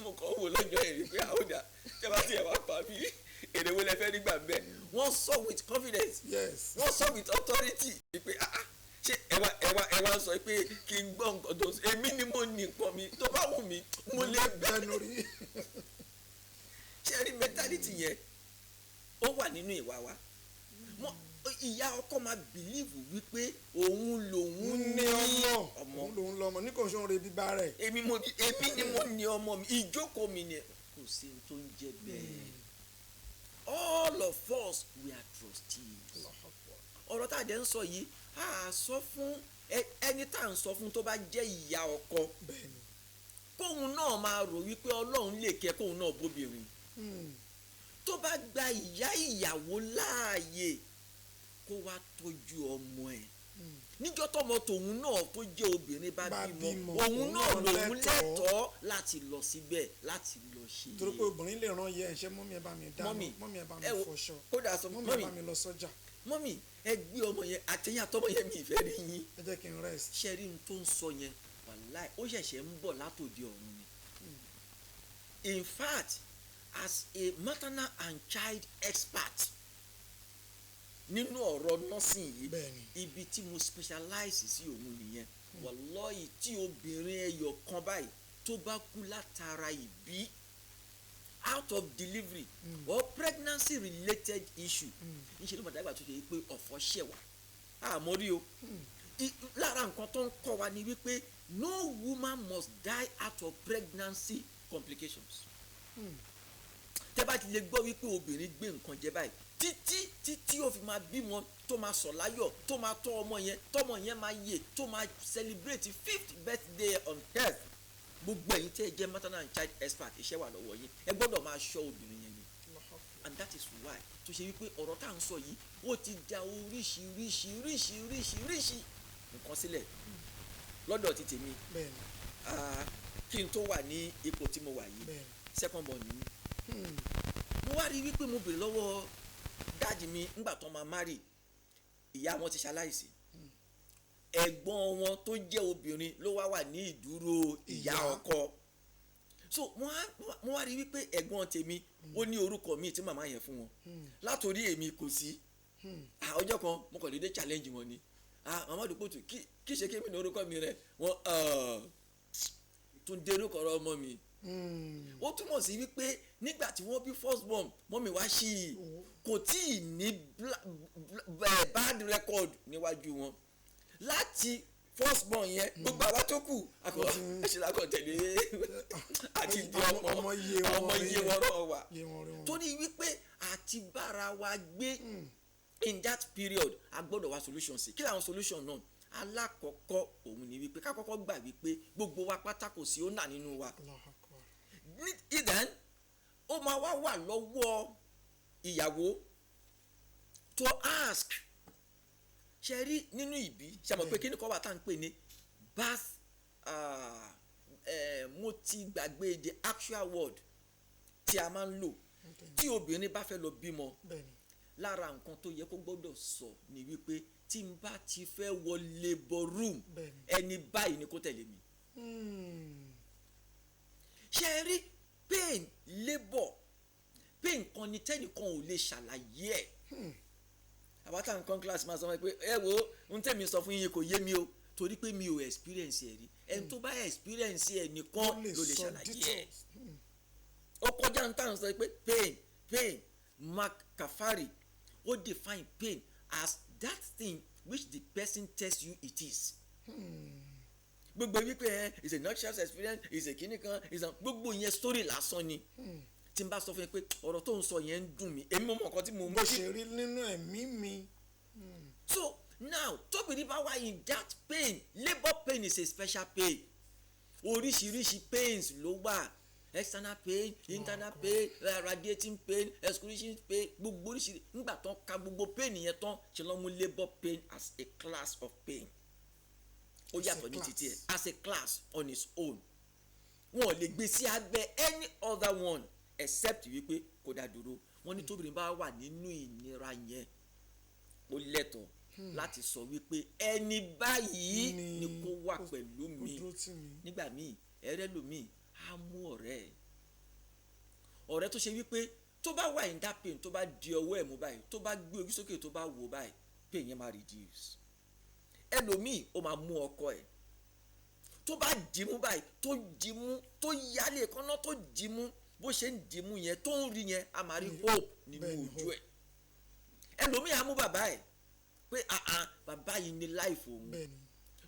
S6: mo kàn wò lọ́jọ́ èrè pé àwọn ọ̀dà tí a bá tiẹ̀ wá pa mí èrè wo lẹ fẹ́ nígbà bẹ́ẹ̀ wọ́n sọ with confidence wọ́n sọ with authority pé ṣé ẹ wá sọ pé kí n gbọ́ nǹkan tó ṣe èmi ni mo ní nǹkan mi tó bá wù mí mo lè bẹ́ẹ̀ lórí. ṣé ní mentality yẹn ó wà nínú ìwà wa ìyá ọkọ máa bìlíìfù wípé òun lòun ní ọmọ
S1: òun lòun lọmọ ní kò ṣe òun re bíbá rẹ̀.
S6: èmi ni mo ní ọmọ mi ìjókòó mi ni kò sí tó ń jẹ bẹ́ẹ̀ all of us we are trustees ọ̀rọ̀ tá a jẹ́ ń sọ yìí a sọ fún ẹni tá à ń sọ fún tó bá jẹ́ ìyá ọkọ kóun náà máa rò wípé ọlọ́run lè kẹ́ kóun náà bóbìnrin tó bá gba ìyá ìyàwó láàyè kó wá tọ́jú ọmọ ẹ̀ níjọ́ tọmọ tòun náà tó jẹ́ obìnrin bá bímọ òun náà lòun lẹ́tọ̀ọ́ láti lọ síbẹ̀ láti lọ ṣe.
S1: torí pé obìnrin lè rán yẹ ẹ̀ṣẹ́ mọ́mí ẹ bá mi dáná mọ́mí ẹ bá mi fọṣọ mọ́mí ẹ bá mi lọ sọ́jà.
S6: mọ́mí ẹ gbé ọmọ yẹn àtẹ̀yìn àtọmọ yẹn mi ìfẹ́ rí yín.
S1: ẹ jẹ́ kí n rest.
S6: ṣẹ́rí n tó ń sọ yẹn wàláì ó ṣẹ̀ṣẹ̀ ń bọ̀ látòdì ọ̀run ni. in fact as a maternal and child expert nínú ọ̀rọ̀ nursing yìí ibi tí mo specialize sí òun nìyẹn wàláhì tí obìnrin ẹyọ kan báyìí tó bá kú látara ìbí out of delivery or pregnancy related issue níṣẹ́ ló mọ̀ dàgbà tó ṣe pé ọ̀fọ̀ ṣẹ̀ wá àmọ́ rí o lára nǹkan tó ń kọ́ wa ni wípé no woman must die out of pregnancy complications tẹ́ bá ti lè gbọ́ wípé obìnrin gbé nǹkan jẹ báyìí títí ó fi máa bímọ tó máa sọ̀ láyọ̀ tó máa tọ́ ọmọ yẹn tọ́mọ yẹn máa yè tó máa celebrate 5th birthday on earth gbogbo ẹ̀yin tẹ́ ẹ jẹ́ maternal and child expert iṣẹ́ wà lọ́wọ́ yín ẹ gbọ́dọ̀ máa ṣọ́ obìnrin yẹn ni and that is why tó ṣe wípé ọ̀rọ̀ tá à ń sọ yìí ó ti da oríṣiríṣi nǹkan sílẹ̀ lọ́dọ̀ ti tèmi kí n tó wà ní ipò tí mo wà yìí second born ni mo wá rí wípé mo bèrè lọ́wọ́ dáàdì mi ńgbà tó máa marry ìyá wọn ti ṣaláìsí ẹ̀gbọ́n wọn tó jẹ́ obìnrin ló wá wà ní ìdúró ìyá ọkọ so mo wá rí wípé ẹ̀gbọ́n tèmi ó ní orúkọ míì tí màmá yẹn fún wọn látòrí èmi kò sí ọjọ́ kan mo kàn dédé challenge wọn ni màmá àdúgbò tó kí ṣe kí mi ní orúkọ mi rẹ wọn tún dé orúkọ ọmọ mi ó túmọ̀ sí wípé nígbà tí wọ́n bí first born mọ́mì wá sí i kò tí ì ní bad record níwájú wọn láti first born yẹn gbogbo àwa tó kù àkọ́kọ́ ẹ̀ṣẹ̀ lákọ̀ tẹ̀lé àti di ọmọ iye wọn rọ̀ wá torí wípé àti bára wa gbé in that period a gbọ́dọ̀ wá solution sí kí làwọn solution náà alákọ̀ọ́kọ́ òun ni wípé ká kọ́kọ́ gbà wípé gbogbo wa pátá kò sí ọ̀nà nínú wa then ó máa wà lọ́wọ́ ìyàwó to ask ṣe rí nínú ìbí ṣe mọ̀ pé kí ni kọ́ wà tá à ń pè ní birth mo ti gbàgbé the actual word tí a máa ń lò tí obìnrin bá fẹ́ lọ bímọ lára nǹkan tó yẹ kó gbọ́dọ̀ sọ ni wípé tí n bá ti fẹ́ wọ labour room ẹni báyìí ni kó tẹ̀lé mi. ṣe rí pain labour pain kan ni tẹ́nìkan ò lè ṣàlàyé ẹ̀. àbátà nǹkan class máa sọ wọn pé ẹ wo n tẹ̀mí sọ fún yín kò yé mi o torí pé mi ò experience ẹ̀ rí ẹni tó bá experience ẹ̀ nìkan ló lè ṣàlàyé ẹ̀. ó kọjá ń tàn sọ pé pain Mark Kafari ó define pain as that thing which the person tells you it is. gbogbo wípé is a nurtured experience is a kíní kan is a gbogbo yẹn story lásán ni tí n bá sọ fún yín pé ọ̀rọ̀ tó ń sọ yẹn ń dùn mí èmi mọ̀ nǹkan tí mo mọ̀.
S1: bó ṣe rí nínú ẹ̀mí mi.
S6: so now tóbìnrin bá wà in that pain labour pain is a special pain oríṣiríṣi pains ló wà external pain internal pain radiating pain excruciating pain gbogbo oríṣiríṣi nígbà tán ka gbogbo pain yẹn tán ṣe lọ́ mú labour pain as a class of pain ó yàtọ̀ ní títí ẹ̀ as a class on its own wọn ò lè gbé sí abẹ́ any other one except wípé kò dá dúró wọn ní tóbìnrin bá wà nínú ìnira yẹn ó lẹ́tọ̀ọ́ láti sọ wípé ẹni báyìí ni kó wà pẹ̀lú mi nígbà míì ẹ̀rẹ́ lòmíì á mú ọ̀rẹ́ tó ṣe wípé tó bá wà in that pain tó bá di ọwọ́ ẹ̀ mú báyìí tó bá gbé ojú sókè tó bá wò báyìí pain yẹn máa reduce ẹlòmíì ó máa mú ọkọ ẹ̀ tó bá dìímú báyìí tó dìímú tó yálé kọ́nà tó dìímú bó ṣe ń dìímú yẹn tó ń rí yẹn a máa rí hope nínú ojú ẹ̀ ẹlòmíì á mú bàbá ẹ̀ pé bàbá yìí ní life òun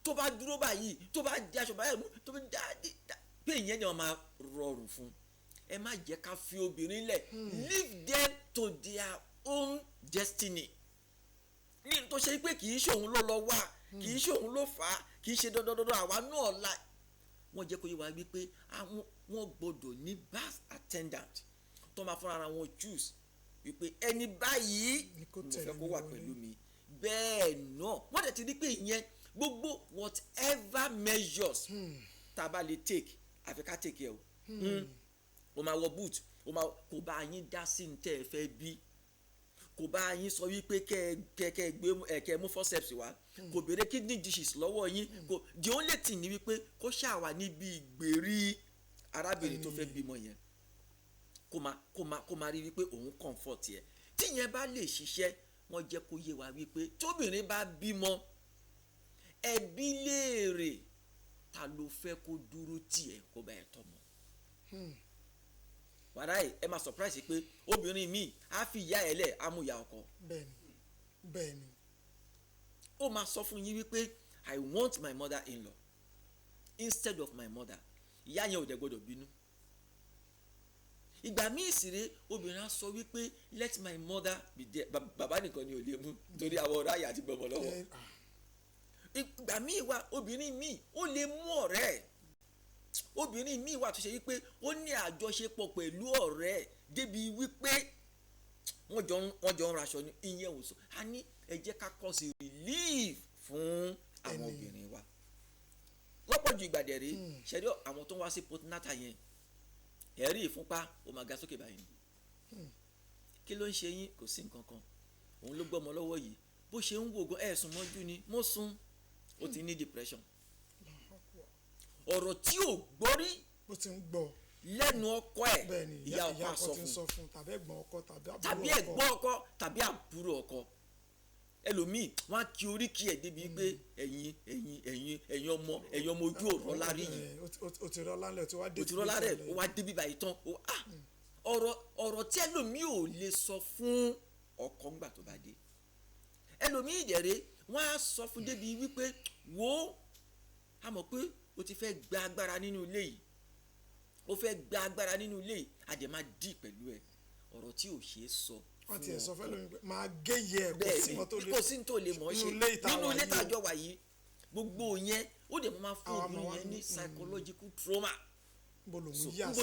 S6: tó bá dúró báyìí tó bá di aṣọ báyìí mú tó bá dá pé ìyẹn ni wọn máa rọrùn fún ẹ má jẹ́ ká fi obìnrin lẹ̀ leave them to their own destiny ní tó ṣe pé kì í ṣe òun ló lọ wá kì í ṣe òun ló fà á kì í ṣe dandandandan àwa náà la wọ́n jẹ́ kó yé wa wípé wọ́n gbọ́dọ̀ ní birth attendant tó máa fúnra wọn choose wípé ẹni báyìí mo fẹ́ kó wà pẹ̀lú mi bẹ́ẹ̀ náà wọ́n dẹ̀ ti rí pé ìyẹn gbogbo whatever measures tá a bá lè take àfi ká take ẹ o máa wọ boot kò bá yín dá sí ní tẹ́ ẹ fẹ́ bí kò bá yín sọ wípé kẹ́ gbé mú forceps wá kò béèrè kidney dishes lọ́wọ́ yín kò the only thing ni wípé kó ṣàwà níbi ìgbèrí arábìnrin tó fẹ́ bímọ yẹn kó máa rí wípé òun comfort yẹ tíyẹn bá lè ṣiṣẹ́ wọ́n jẹ́ kó yé wa wípé tóbìnrin bá bímọ ẹbí léèrè ta ló fẹ́ kó dúró tiẹ̀ kó bá ẹ tọ́mọ. wàrà ẹ máa surprise pé obìnrin míì á fi ìyá ẹ lẹ̀ á mú ìyá ọkọ.
S1: bẹ́ẹ̀ni.
S6: ó máa sọ fún yín wípé I want my mother-in-law instead of my mother. ìyá yẹn ò dẹ̀ gbọ́dọ̀ bínú. ìgbà míì sì rèé obìnrin á sọ wípé let my mother be there bàbá nìkan ni ò lè mú torí àwọn ọ̀rọ̀ àyà àti gbọmọ lọ́wọ́. ìgbà míì wà obìnrin míì ó lè mú ọ̀rẹ́ ẹ̀ obìnrin míì wà tó ṣe wípé ó ní àjọṣepọ̀ pẹ̀lú ọ̀rẹ́ ẹ̀ débi wípé wọ́n jọ ń raṣọ ní ìyẹn ò sọ a ní ẹ jẹ́ ká kọ́ sí relief fún àwọn obìnrin wa lọ́pọ̀ ju ìgbà dẹ̀rẹ́ ṣẹ́rí àwọn tó ń wá sí postnatal yẹn ẹ̀rí ìfúnpá ó máa ga sókè báyìí kí ló ń ṣe yín kò sí nǹkan kan òun ló gbọ́mọ lọ́wọ́ yìí bó ṣe ń wò gan ẹ̀sùn mọ́jú ni mo sùn ó ti ní depression ọ̀rọ̀ tí ò gbọ́ rí
S1: bó ti ń gbọ́
S6: lẹ́nu ọkọ ẹ̀ ìyá ọkọ á sọ fún
S1: tàbí ẹ̀gbọ́n ọkọ
S6: tàbí àbúrò ọkọ ẹlòmíì wọ́n á kí oríkì ẹ̀ débi pé ẹ̀yin ọmọ ojú ọ̀rọ̀ lárí yìí
S1: o ti rọ́ lálẹ́
S6: o ti rọ́ lálẹ́ o wá débi báyìí tán ọ̀rọ̀ tí ẹlòmíì ò lè sọ fún ọkọ ńgbà tó bá dé ẹlòmíì ìdẹ̀rẹ̀ wọ́n á sọ fún débi wípé wo a mọ̀ pé o ti fẹ́ gba agbára nínú ilé yìí o fẹ́ gba agbára nínú ilé yìí a dẹ̀ máa dì pẹ̀lú ẹ̀ ọ̀rọ̀ tí ò ṣeé sọ
S1: wọ́n ti ẹ̀ sọ fẹ́ lómi pé máa gé yẹ
S6: kò sí tó lè mọ̀ ṣe nínú ilé tàjọ wà yìí gbogbo yẹn ó dẹ̀ máa fún obìnrin yẹn ní psychological trauma
S1: níbo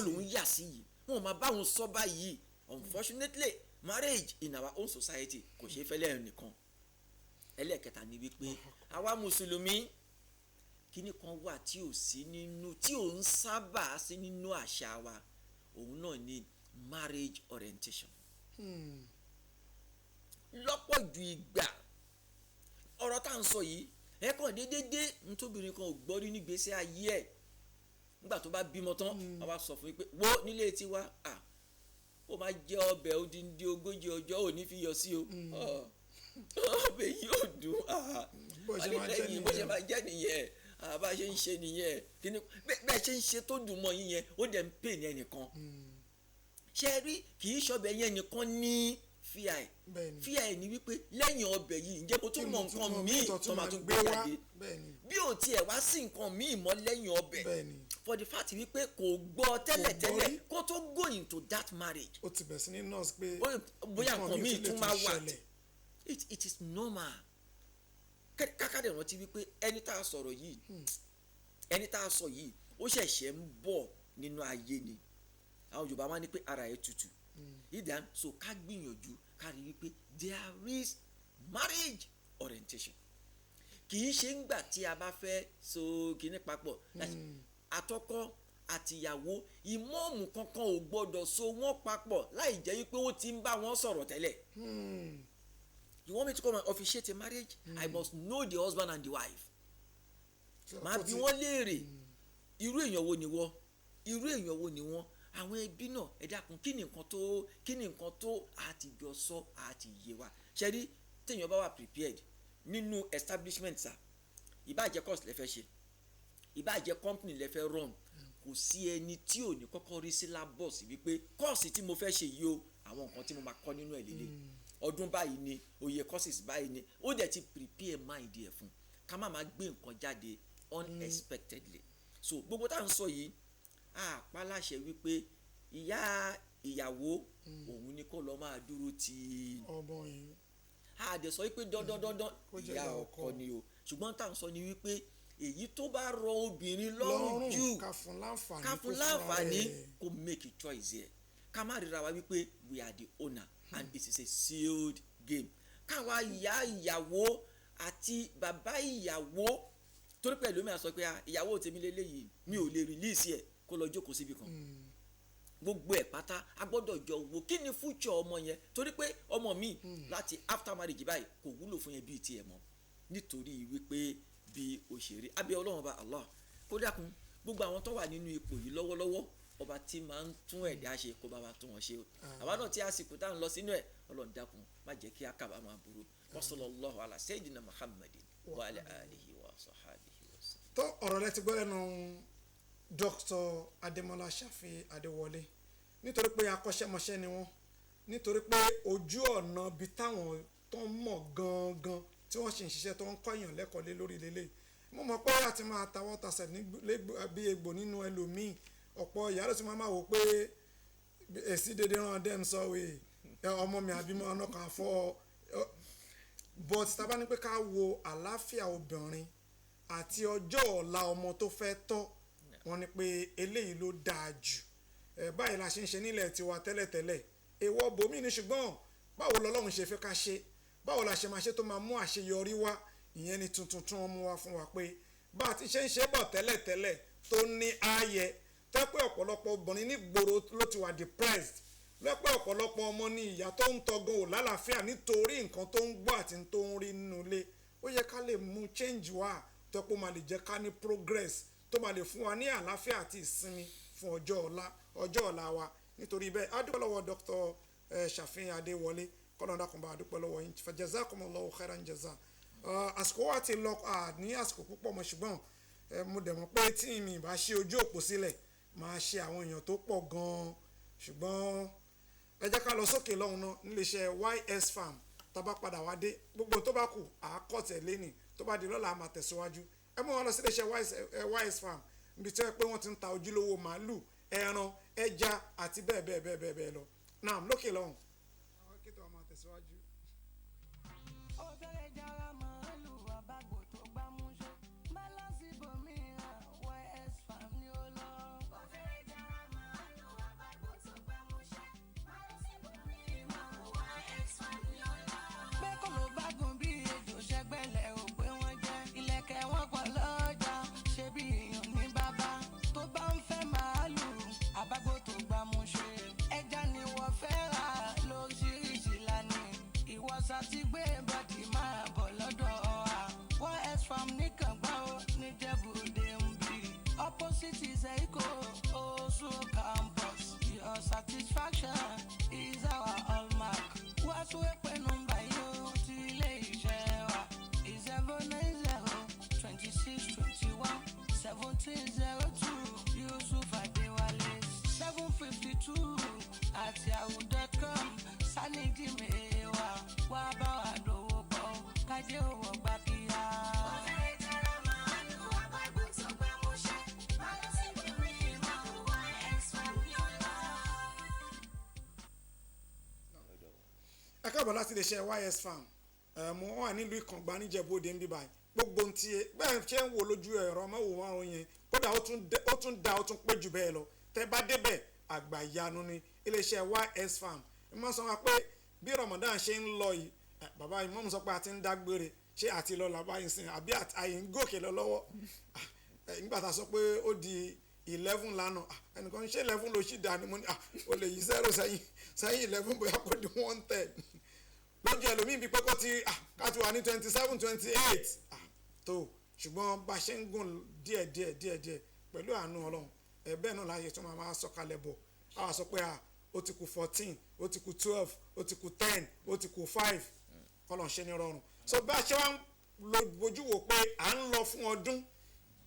S6: lòun yà sí yìí wọn ò máa bá wọn sọ báyìí unfortunately marriage in our own society kò ṣeé fẹ́ lẹ́yìn nìkan ẹlẹ́ẹ̀kẹta ni wípé àwa mùsùlùmí kíní kan wà tí ò ń sábà sí nínú àṣà wa òun náà ni marriage orientation. lọ́pọ̀ ju ìgbà ọ̀rọ̀ tá à ń sọ yìí ẹ kàn déédéé ntóbìnrin kan ò gbọ́ rí nígbésí ayé ẹ̀ nígbà tó bá bímọ tán a wá sọ fún yín pé wo nílé tiwa ó máa jẹ ọbẹ̀ odindi 40 ọjọ́ ò ní fi yọ sí o ọbẹ̀ yìí ò dùn bó ṣe máa jẹ́ nìyẹn bá a ṣe ń ṣe nìyẹn kíní bẹ́ẹ̀ ṣe ń ṣe tó dùn mọ́ yín yẹn ó dẹ̀ ń pè ní ẹnìkan ṣe rí kì í ṣọbẹ̀ yẹn nìkan ní fíà ẹ̀ ní wípé lẹ́yìn ọbẹ̀ yìí ǹjẹ́ mo tún mọ nǹkan míì tó máa tún gbé jáde bí ò tiẹ̀ wá sí nǹkan míì mọ́ lẹ́yìn ọbẹ̀ for the fact wípé kò gbọ́ tẹ́lẹ̀tẹ́lẹ̀ kó tó go into that marriage
S1: ó ti bẹ̀ sí ní nurse pé
S6: bóyá nǹkan míì tún máa wà it is normal kákàdé rántí wípé ẹni tá a sọ̀rọ̀ yìí ẹni tá a sọ yìí ó ṣẹ̀ṣẹ̀ ń bọ̀ nínú ayé ni àwọn Yorùbá máa ní pé ara ẹ̀ tutù ìdá so ká gbìyànjú ká rí wípé there is marriage orientation kì í ṣe ńgbà tí a bá fẹ́ so kíní papọ̀ àtọkọ àtìyàwó ìmọ̀ọ́mù kankan ò gbọ́dọ̀ so wọ́n papọ̀ láì jẹ́ wípé ó ti ń bá wọn sọ̀rọ̀ tẹ́lẹ̀. You want me to come and officiate a marriage? I must know the husband and the wife. Màá bi wọ́n léèrè irú èèyàn wo ni wọ́n àwọn ẹbí náà ẹ dákun kí ni nǹkan tó àtijọ́ sọ àti yé wa ṣe rí téèyàn bá wà prepared nínú establishment sa ìbáàjẹ́ course lẹ fẹ́ ṣe ìbáàjẹ́ company lẹ fẹ́ run kò sí ẹni tí ò ní kọ́kọ́ rí syllabus wípé course tí mo fẹ́ ṣe yìí o àwọn nǹkan tí mo máa kọ́ nínú ẹ̀ lélẹ̀ ọdún báyìí ni òye courses báyìí ni ó dẹ̀ ti prepare mind ẹ̀ fún ká má máa gbé nǹkan jáde unexpectedly so gbogbo tá à ń sọ yìí àpá láṣẹ wípé ìyàwó òun ni kó lọ máa dúró ti
S1: ọmọ yìí
S6: àdè sọ wípé dandan ìyá ọkọ ni o ṣùgbọ́n tá à ń sọ ni wípé èyí tó bá rọ obìnrin lọ́rùn jù ká fún láǹfààní kó make a choice yẹ ká má ríra wa wípé we are the owner and it is a sealed game káwa ìyá ìyàwó àti bàbá ìyàwó torí pẹ̀lú mi à sọ pé ìyàwó tèmi lélẹ́yìí mi ò lè release ẹ̀ kó lọ jókòó síbi kan gbogbo ẹ̀ pátá a gbọ́dọ̀ jọ wo kí ni future ọmọ yẹn torí pé ọmọ mi láti after marriage báyìí kò wúlò fún yẹn bíi tiẹ̀ mọ́ nítorí wípé bí òṣèré abẹ́ ọlọ́run ọba Allah kó dákun gbogbo àwọn tó wà nínú ipò yìí lọ́wọ́lọ́wọ́ ọba tí máa ń tún ẹ̀dá ṣe kó bá wa tún wọn ṣe o àwa náà tí àsìkò tá à ń lọ sínú ẹ̀ ọlọ́run dákun má jẹ́ kí a kábàámọ̀ aburú wa sallallahu ala sayyidina Muhammadin wa ala alihi wa sahbihi wa sallam.
S1: tó ọ̀rọ̀ rẹ ti gbọ́ lẹ́nu Dr. Adémọ́lá Ṣàfí Adéwọlé nítorí pé akọ́ṣẹ́mọṣẹ́ ni wọ́n nítorí pé ojú ọ̀nà bíi táwọn tó ń mọ̀ gangan tí wọ́n sì ń ṣiṣẹ́ tó ń kọ́yàn lẹ́kọ̀ọ́ lé lórí lélẹ̀ mo mọ̀ pé àti máa tawọ́ tasẹ̀ bí egbò nínú ẹlòmíì ọ̀pọ̀ ìyá ló ti máa wò pé èsì dédé ràn dẹ́m sọ wé ọmọ mi àbímọ ọ̀nà kan fọ́ but tá a bá ní pé ká wo àlàáfíà obìnrin àti ọjọ́ ọ̀la ọmọ tó fẹ́ tọ́ wọ́n ní pé eléyìí ló dáa jù báyìí la ṣe ń ṣe nílẹ̀ tiwa tẹ́lẹ̀tẹ́lẹ̀ èèwọ̀ bòmí ni ṣùgbọ́n báwo lọ́lọ́run ṣe fẹ́ ká ṣe báwo la ṣe máa ṣe tó máa mú àṣeyọrí wá ìyẹn ni tuntun tí wọ́n mú wá fún wa pé bá a ti ṣe ń ṣe bọ̀ tẹ́lẹ̀tẹ́lẹ̀ tó ní ààyè tẹ́pẹ́ ọ̀pọ̀lọpọ̀ obìnrin nígboro ló ti wà depressed lẹ́pẹ́ ọ̀pọ̀lọpọ̀ ọmọ ní ìyá tó ń tọgan ò lálàáfíà nítorí nǹkan tó ń gbọ́ àti tó ń rí nínú ilé ó yẹ ká lè mú change wá tọ́pọ̀ máa lè jẹ́ ká ní progress tó máa lè fún wa ní àlàáfíà àti ìsinmi fún ọjọ́ ọ̀la wa nítorí bẹ́ẹ̀ adúgbòlọ́wọ́ Dr. Ṣàfí Adéwọlé kọ́lọ́n dákun bá dúpẹ́ lọ́wọ́ yín fa jazakumullahu khairan jaza. Àsìkò wa ti lọ ní àsìkò púpọ̀ mọ́ ṣùgbọ́n mo dẹ̀ mọ̀ pé tí mi bá ṣe ojú òpó sílẹ̀ máa ṣe àwọn èèyàn tó pọ̀ gan-an ṣùgbọ́n ẹ jẹ́ ká lọ sókè lọ́hùn náà níléeṣẹ́ YS Farm tá bá padà wá dé gbogbo tó bá kù àákọ̀tẹ̀ lẹ́nì tó bá di lọ́la máa tẹ̀síwájú ẹ mú wọn lọ sí iléeṣẹ́ YS Farm níbi tí wọ́n pé wọ́n ti ń ta ojúlówó màálù ẹran ẹja àti bẹ́ẹ̀ bẹ́ẹ̀ bẹ́ẹ̀ bẹ́ẹ̀ bẹ́ẹ̀ lọ náà lókè lọ́hùn. àwọn akéètò máa tẹ̀síwájú.
S7: Sati gbé bàtì máa bọ̀ lọ́dọ̀ wa YS Farm ní Kàngbá ó ní Jẹ́bú-Òde ń bì. Opposite is Eiko Osu campus. Your satisfaction is our hallmark. Wá tún èpè nọ́mbà yóò ti ilé iṣẹ́ wa. 090-2621-1702 Yusuf Adéwálé 752 at yahoo.com Sanidi Mewa. Wá bá wa dòwò pọ̀ kájé òwò gbà kíá.
S1: ẹ káàbọ̀ láti iléeṣẹ́ YS Farm mo wà nílùú Ìkàngbá níjẹ̀bú-Òde ń bí báyìí gbogbo ohun tí bẹ́ẹ̀ ṣe ń wo lójú ẹ̀rọ ọmọwòrán yẹn kódà ó tún pé jù bẹ́ẹ̀ lọ tẹ́ bá débẹ̀ àgbà ìyanu ni iléeṣẹ́ YS Farm ẹ má sọ wá pé bí Ramadan ṣe ń lọ yìí bàbá yìí mọ́mú sọ pé a ti ń dágbére ṣé àti lọ làbá yìí sìn àbí àyè ń gòkè lọ lọ́wọ́ nígbà tá a sọ pé ó di 11 lánàá ẹnìkan ṣé 11 ló ṣì dá ni mo ní o lè yí 0 sẹ́yìn 11 bóyá kò di 110 lójú ẹlòmíì bíi pẹ́kọ́ tí káàtì wà ní 27 28 tó ṣùgbọ́n bá a ṣe ń gùn díẹ̀ pẹ̀lú àánú Ọlọ́run bẹ́ẹ̀ náà láàyè tó máa sọ̀kalẹ̀ bọ̀ a sọ pé ó ti kù 14 ó ti kù 12 ó ti kù 10 ó ti kù 5 kọ́lọ̀ ṣe ní rọrùn so bá a ṣe wá ń lo bójú wò pé à ń lọ fún ọdún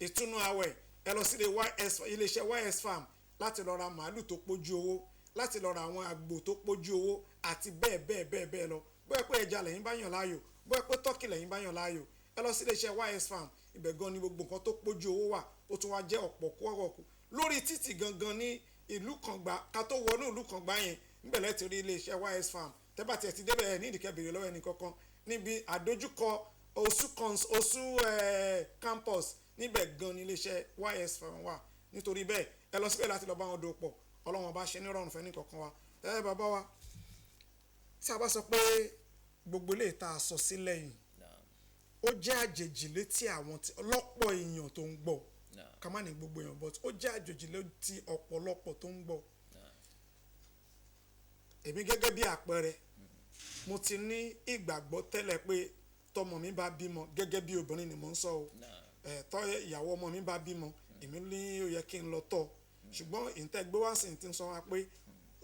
S1: ìtúnú àwẹ̀ ẹ lọ sí iléeṣẹ́ YS Farm láti lọ ra màálù tó pójú owó láti lọ ra àwọn àgbò tó pójú owó àti bẹ́ẹ̀ lọ bóyá pé ẹja lẹ́yìn bá yàn láàyò bóyá pé tọ́kì lẹ́yìn bá yàn láàyò ẹ lọ sí iléeṣẹ́ YS Farm ibẹ̀ gan ni gbogbo nǹkan tó pójú owó wà ó tún wá jẹ́ ọ̀pọ̀ kúọ̀kù lórí títì gangan ní ìlú Kàngbá ká tó wọnú ìlú Kàngbá yẹn níbẹ̀lẹ̀ ti rí iléeṣẹ́ YS Farm tẹ́bà tiẹ̀ ti débẹ̀ ní ìdíkẹ́ béèrè lọ́wọ́ ẹnì kankan níbi àdójúkọ Osu campus níbẹ̀ gan ni iléeṣẹ́ YS Farm wà nítorí bẹ́ẹ̀ ẹ lọ síbẹ̀ láti lọ bá wọn dò pọ̀ Ọlọ́run bá ṣe ní rọrùn fẹ́ ní kankan wa bàbá wa tí a bá sọ pé gbogbo lè ta sọ sílẹ̀ yìí ó jẹ́ àjèjì létí àwọn lọ́pọ̀ èèyàn tó ń gbọ́ ká má ní gbogbo èèyàn but ó jẹ́ àjèjì létí ọ̀pọ̀lọpọ̀ tó ń gbọ́ èmi gẹ́gẹ́ bí àpẹẹrẹ mo ti ní ìgbàgbọ́ tẹ́lẹ̀ pé tọmọ mi bá bímọ gẹ́gẹ́ bí obìnrin ni mò ń sọ o tọ́ ìyàwó ọmọ mi bá bímọ èmi ní ó yẹ kí n lọ tọ́ ṣùgbọ́n ìtẹ́gbẹ́ wá sí ti ń sọ wá pé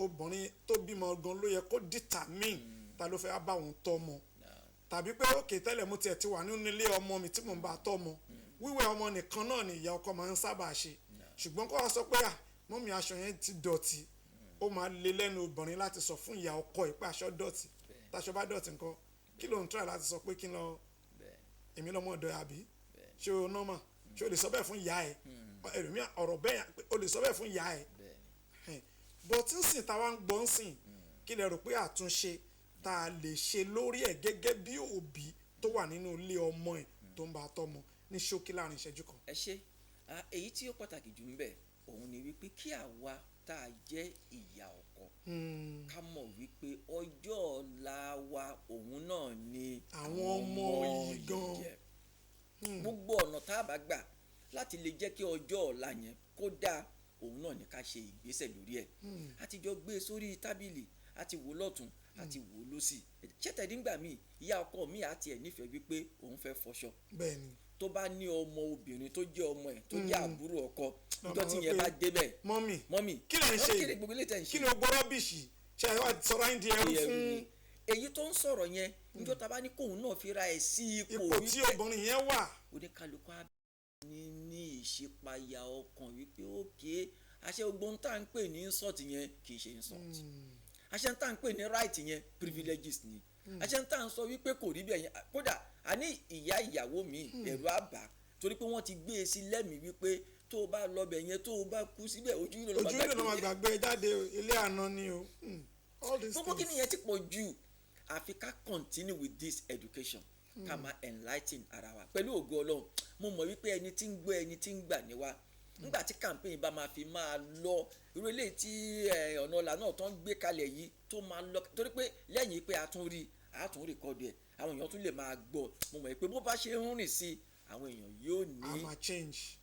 S1: obìnrin tó bímọ gan ló yẹ kó determine ta ló fẹ́ bá òun tọ́ ọmọ tàbí pé òkè tẹ́lẹ̀ mo tiẹ̀ ti wà nínú ilé ọmọ mi tí mò ń bá tọ́ ọmọ wíwẹ̀ ọmọ nìkan náà ni ìyá ọkọ máa ń sábà ṣe ṣùgbọ́n kó wá sọ pé mọ́mí aṣọ yẹn ti dọ̀tí ó máa le lẹ́nu obìnrin láti sọ fún ìyá ọkọ ẹ̀ pé aṣọ dọ̀tí táṣọ bá dọ̀tí nǹkan kí ló ń try láti sọ pé kí n lọ èmi lọ́mọ ọ̀dọ̀ àbí ṣé o nọ́mà ṣé o lè sọ bẹ́ẹ̀ fún ìyá ẹ̀ ẹ̀rùmí ọ̀rọ̀ bẹ́ẹ̀ o lè sọ bẹ́ẹ̀ fún ìyá ẹ̀ but ń sìn táwa ń gbọ́ ń sìn kí lè rò pé àtúnṣe tá a lè ṣe lórí ẹ̀ gẹ́gẹ́ bí òbí tó wà nínú ilé ọmọ ẹ̀ tó ń bá tọ́mọ ní ṣókí láàrin ìṣẹ́jú kan.
S6: ẹ ṣe èyí tí ó pàtàkì jù ń bẹ òun ni wípé kí àwa tá a jẹ́ ìyá ọkọ ká mọ̀ wípé ọjọ́ ọ̀la wa òun náà ni
S1: àwọn ọmọ yìí gan
S6: gbogbo ọ̀nà tá a bá gbà láti lè jẹ́ kí ọjọ́ ọ̀la yẹn kó dáa òun náà ní ká ṣe ìgbésẹ̀ lórí ẹ̀ àtijọ́ gbé sórí tábìlì àti wò lọ́tún àti wò lọ́sì ṣẹ́tẹ̀díngbà míì ìyá ọkọ mi àti ẹ̀ nífẹ̀ẹ́ wípé òun fẹ́ fọṣọ
S1: bẹ́ẹ̀ni
S6: tó bá ní ọmọ obìnrin tó jẹ́ ọmọ ẹ̀ tó jẹ́ àbúrò ọkọ níjọ́ tí yẹn bá débẹ̀
S1: mọ́mì kí lè ń ṣe kí ni gbogbo rọ́bìṣì ṣe sọ̀rọ̀ ẹ̀ di ẹrú fún
S6: èyí tó ń sọ̀rọ̀ yẹn níjọ́ ta bá ní kóun náà fi ra ẹ̀ sí
S1: ipò tí obìnrin yẹn wà.
S6: oníkálukú ní ìṣípayà ọkàn wípé òkè àṣẹ gbogbo ń tà ń pè ní insult yẹn kì í ṣe insult àṣẹ ń tà ń pè ní right yẹn privileges ni àṣẹ ń tà ń sọ wípé kò rí bẹ́ẹ̀ yẹn kódà a ní ìyàwó mi ẹ̀rù àbá torí pé wọ́n ti gbé e sí lẹ́mìí wípé tó o bá lọbẹ̀ yẹn tó o bá kú síbẹ̀ ojú ìlú
S1: lọ́mọ gbàgbé jáde ilé àná ni o.
S6: gbogbo kí nìyẹn ti pọ̀ jù àfi ká continue with this education ká máa enlightening ara wa pẹ̀lú ògo Ọlọ́run mo mọ̀ wípé ẹni tí ń gbọ́ ẹni tí ń gbà ní wa nígbà tí campaign bá máa fi máa lọ irú eléyìí tí ọ̀nà ọ̀la náà tó ń gbé kalẹ̀ yìí tó máa lọ torí pé lẹ́yìn pé a tún rìkọ́dù ẹ̀ àwọn èèyàn tún lè máa gbọ́ mo mọ̀ pé bó bá ṣe ń rìn sí àwọn èèyàn yóò ní.
S1: a máa change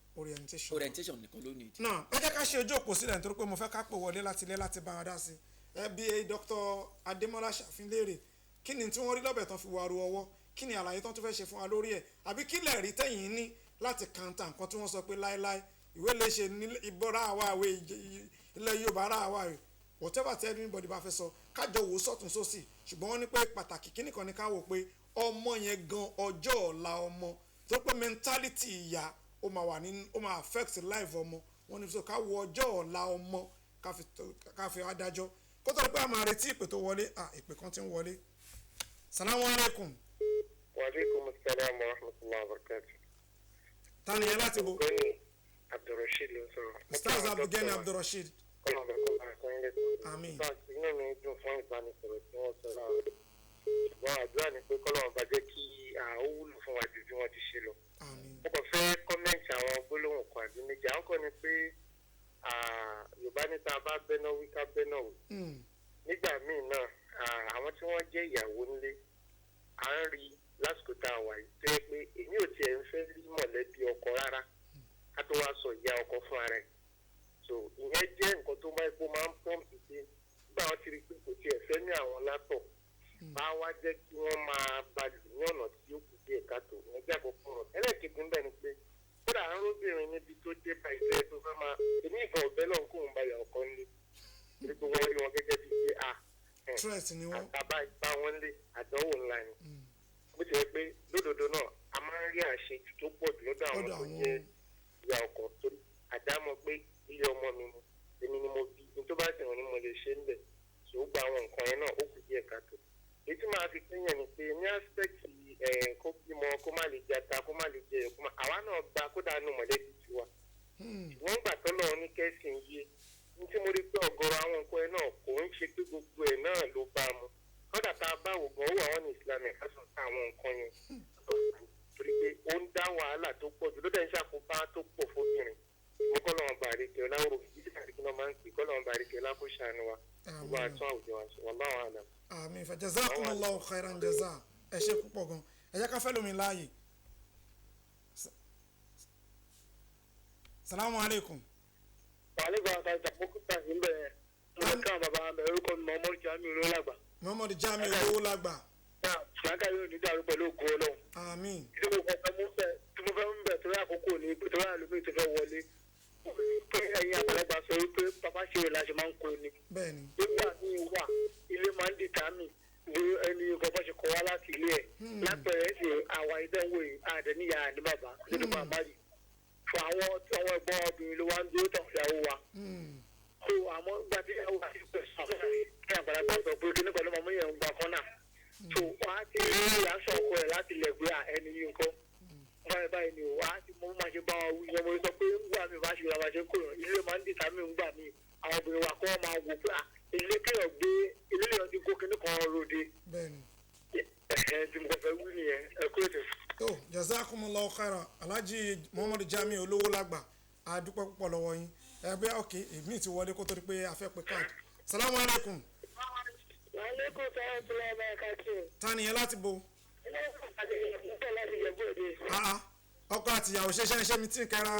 S6: orientation nìkan ló ní ìdí.
S1: náà ẹ jẹ́ ká ṣe ojú òpó sílẹ̀ nítorí pé mo fẹ́ ká pò wọlé láti ilé láti bá wọn dá sí ẹ bí Dr. Adémọ́lá Ṣàfínlérè kí ni tí wọ́n rí lọ́bẹ̀ tán fi wà ru ọwọ́ kí ni àlàyé tán tún fẹ́ ṣe fún wa lórí ẹ̀ àbí kí lẹ̀ rí tẹ̀yìn ní láti kàńtà nǹkan tí wọ́n sọ pé láéláé ìwé lè ṣe ní ìbọ̀rá àwa àwẹ̀ ilẹ̀ Yorùbá ara àwa rẹ̀ whatever tí anybody bá fẹ́ sọ kájọ wò sọ́tún sósì ṣùgbọ́n wọ́n ní pé pàtàkì kíní kan ní ká wò pé ọmọ yẹn gan ọjọ́ ọ̀la ọmọ tó pé mentality ìyá ó máa affect life ọmọ wọ́n ní sọ ká wo ọjọ́ ọ̀la ọmọ ká fi adájọ́ kó tó pé a máa retí ìpè tó wọlé ìpè kan ti ń wọlé. salamu alaikum.
S8: wa alaikum assalam wa rahmatullahi wa barakatuh.
S1: tani yẹn láti bo.
S8: ọ̀gbẹ́ni Abdulrasheed ló ń sọ̀rọ̀.
S1: Ustaz Abdulgani Abdulrasheed. àmín.
S8: inú mi dùn fún ìbánisọ̀rọ̀ tí wọ́n sọ láàárọ̀ ṣùgbọ́n àdúrà ni pé kọ́lọ́run bá jẹ́ kí ó wúlò fún wa ju bí wọ́n ti ṣe lọ. mo kàn fẹ́ kọ́mẹ́ǹtì àwọn gbólóhùn kan àbí méjì àwọn kan ni pé Yorùbá ní tá a bá bẹ́ná wí ká bẹ́ná wò nígbà míì náà àwọn tí wọ́n jẹ́ ìyàwó nílé à ń rí lásìkò tá a wà yìí tó yẹ pé èmi ò tiẹ̀ ń fẹ́ rí mọ̀lẹ́bí ọkọ rárá ká tó wá sọ ìyá ọkọ fún ara ẹ̀ so ìyẹn jẹ́ nǹkan tó máa ń pọ́ǹpì sí nígbà wọn ti rí pé kò tiẹ̀ fẹ́ ní àwọn látọ̀ bá wá jẹ́ kí wọ́n máa balẹ̀ ní ọ̀nà tí ó kù díẹ̀ káàtó ìyẹn jẹ́ àkọ́kọ́ rọ̀ ẹlẹ́ẹ̀kejì ń bẹ̀ ni pé kódà àwọn obìnrin níbi tó dé bá ìfẹ́ tó fẹ́ máa èmi ìfọ̀ ọ̀bẹ lọ́n kóun bá yà ọkọ nílé nítorí pé wọ́n rí wọn gẹ́gẹ́ bíi pé àtàbà ìbá wọn lé àdánwò ńlá ni bó ti yẹ pé lódodo náà a máa ń rí àṣejù tó pọ̀ jù lọ́dọ̀ àwọn tó jẹ́ ìyá ọkọ torí àdámọ̀ pé ilé ọmọ mi ni èmi ni mo bí ní tó bá sì wọ́n ni mo lè ṣe ń bẹ̀ tó gba àwọn nǹkan yẹn náà ó kù díẹ̀ káàtó èyí tí màá fi pínyàn ni pé ní aspect kó bímọ kó má lè jata kó má lè jẹ ẹ̀kú àwa náà gba kódà nù mọ̀lẹ́bí tiwa ṣùgbọ́n gbà tọ́lọ̀ ní kẹ́sìn yé ní tí mo rí pé ọ̀gọ̀rọ̀ àwọn nǹkan yẹn náà kò ń ṣe pé gbogbo ẹ̀ náà ló bá mu kódà tá a bá wò gan ó wà wọ́n ní Islamic kásán sí àwọn nǹkan yẹn torí pé ó ń dá wàhálà tó pọ̀ jù ló dẹ̀ ń ṣàkóbá tó pọ̀ fóbìnrin mo kọ́ lọ́wọ́ bàrí kẹ́ láwòrán ìdí àdìgbò náà máa ń pè kọ́ lọ́wọ́ bàrí kẹ́ lákòóṣàánú wa gbogbo àtún àwùjọ wa ṣe wọ́n láwọn àlàm.
S1: àmín fa jazakumullahu khairan jaza ẹ ṣe púpọ̀ gan ẹ jẹ́ ká fẹ́ lómi láàyè. salamu alaikum.
S8: wàhálà ìgbà àti àjàpọ̀kú tàbí ń bẹ̀rẹ̀ mo ká bàbá mi orúkọ mi Muhammadu Jamiu Olólàgbà.
S1: Muhammadu Jamiu Olólàgbà.
S8: ṣùgbọ́n yóò ní dàrú pẹ̀lú ògo Ọlọ́run.
S1: àmín.
S8: tí mo fẹ́ ń bẹ̀ torí àkókò ní torí àlùmí tó fẹ́ wọlé pé ẹ̀yin àgbàlagbà sọ wípé bàbá ṣe é láṣẹ máa ń kó ni.
S1: bẹ́ẹ̀ni.
S8: nígbà míì wà ilé máa ń dìtàmì bí ẹni kọ̀ọ̀kan ṣe kọ́ wá láti ilé ẹ̀ lápẹ̀rẹ̀ ṣe àwa ìdánwò àdẹ̀níyà ní bàbá nínú bàbá yìí fún àwọn ẹ̀gbọ́n obìnrin ló wá ń dúró tàn ìyàwó wa. so àmọ́ nígbà tí ìyàwó wa ti pẹ̀ sọ kí àgbàlagbà sọ pé kíní pẹ̀lú ọmọ yẹn ń gba kọ́nà so wọ́n á ti rí ìyàsọ ọkọ ẹ̀ láti lẹ̀ gbé ẹni yìí nǹkan báyìí ni wọ́n á ti mọ máa ṣe bá wọn wí yẹn mo sọ pé ńgbà mi bá ṣe ìlànà ṣe ń kúrò ilé máa ń dìtà mí ńgbà mi àwọn obìnrin wa kọ́ máa wò pé ilé kéèyàn gbé ilé lèèyàn ti kó kíní kan ròde.
S1: bẹ́ẹ̀ni.
S8: tí mo fẹ́ wí nìyẹn ẹ kúrò tẹ̀.
S1: tó jazakumullahu khairan Alhaji Muhammadu Jamiu Olówólàgbà a dúpẹ́ púpọ̀ lọ́wọ́ yín ẹgbẹ́ òkè èmi ti wọlé kó tó di pé a fẹ́ pe káàdì. salamu alaikum.
S8: wàhálẹ́kùn sáyẹn tó lọ́wọ́ bá ẹ̀ka tí o.
S1: ta ni yẹn láti bo. ọkọ àti ìyàwó ṣe mi tí n kẹra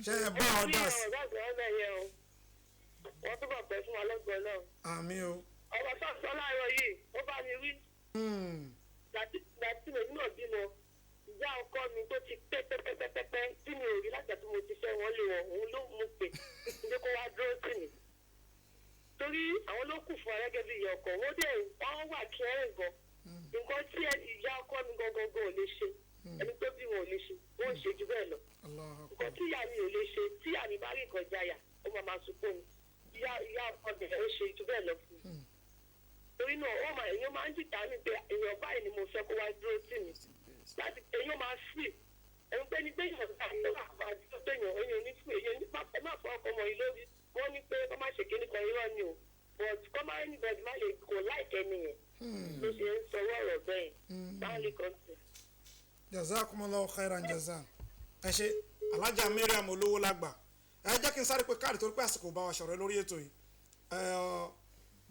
S1: ṣe bá ọ dà sí.
S8: wọ́n túbọ̀ pẹ́ fún wa lọ́gbọ̀n náà.
S1: àmín o.
S8: ọba sọ láàárọ̀ yìí ó bá mi wí. gbàtí mi náà bímọ ìyá ọkọ mi tó ti pẹ́pẹ́pẹ́pẹ́ tí mi ò rí láti àti mo ti fẹ́ wọn lé wọn òun ló mú pé ndé kó wá dúró tì mí. torí torí àwọn ló kù fún gẹ́gẹ́ bí ìyá ọkọ wọ́n dẹ̀ wọ́n wà kẹrin gan nǹkan tí ìyá ọkọ mi gangan ò lè ṣe ẹni pé bí wọn ò lè ṣe wọ́n ń ṣe jù bẹ́ẹ̀ lọ nǹkan tí ìyá mi ò lè ṣe tí ìyá mi bá rí nǹkan jáyà ó máa sunkún mi ìyá ọkọ mi ó ṣe jù bẹ́ẹ̀ lọ fún mi torí náà èèyàn máa ń jìtá mi pé èèyàn báyìí ni mo fẹ́ kó wá dúró tì mí láti èèyàn máa fì ẹ̀rù pé ní pé èèyàn bá tó wà fún àdúgbò tó èèyàn ní fún èèyàn ní pápẹ́ má fọ ọkọ ọmọ yìí lórí wọ́n ní pé kọ́ má ṣe kíní kan irọ́ ni o but kọ́ má ní bẹ́ẹ̀ má lè kó láìpẹ́ nìyẹn ló ṣe ń sọwọ́ ọ̀rọ̀ bẹ́ẹ̀ báńlì kọ́ńtì.
S1: jazakumullahu khairan jaza ẹ ṣe alájà Mariam olówó lágbà ẹ jẹ́ kí n sáré pé káàdì torí pé àsìkò bá wa ṣọ̀rẹ́ lórí ètò yìí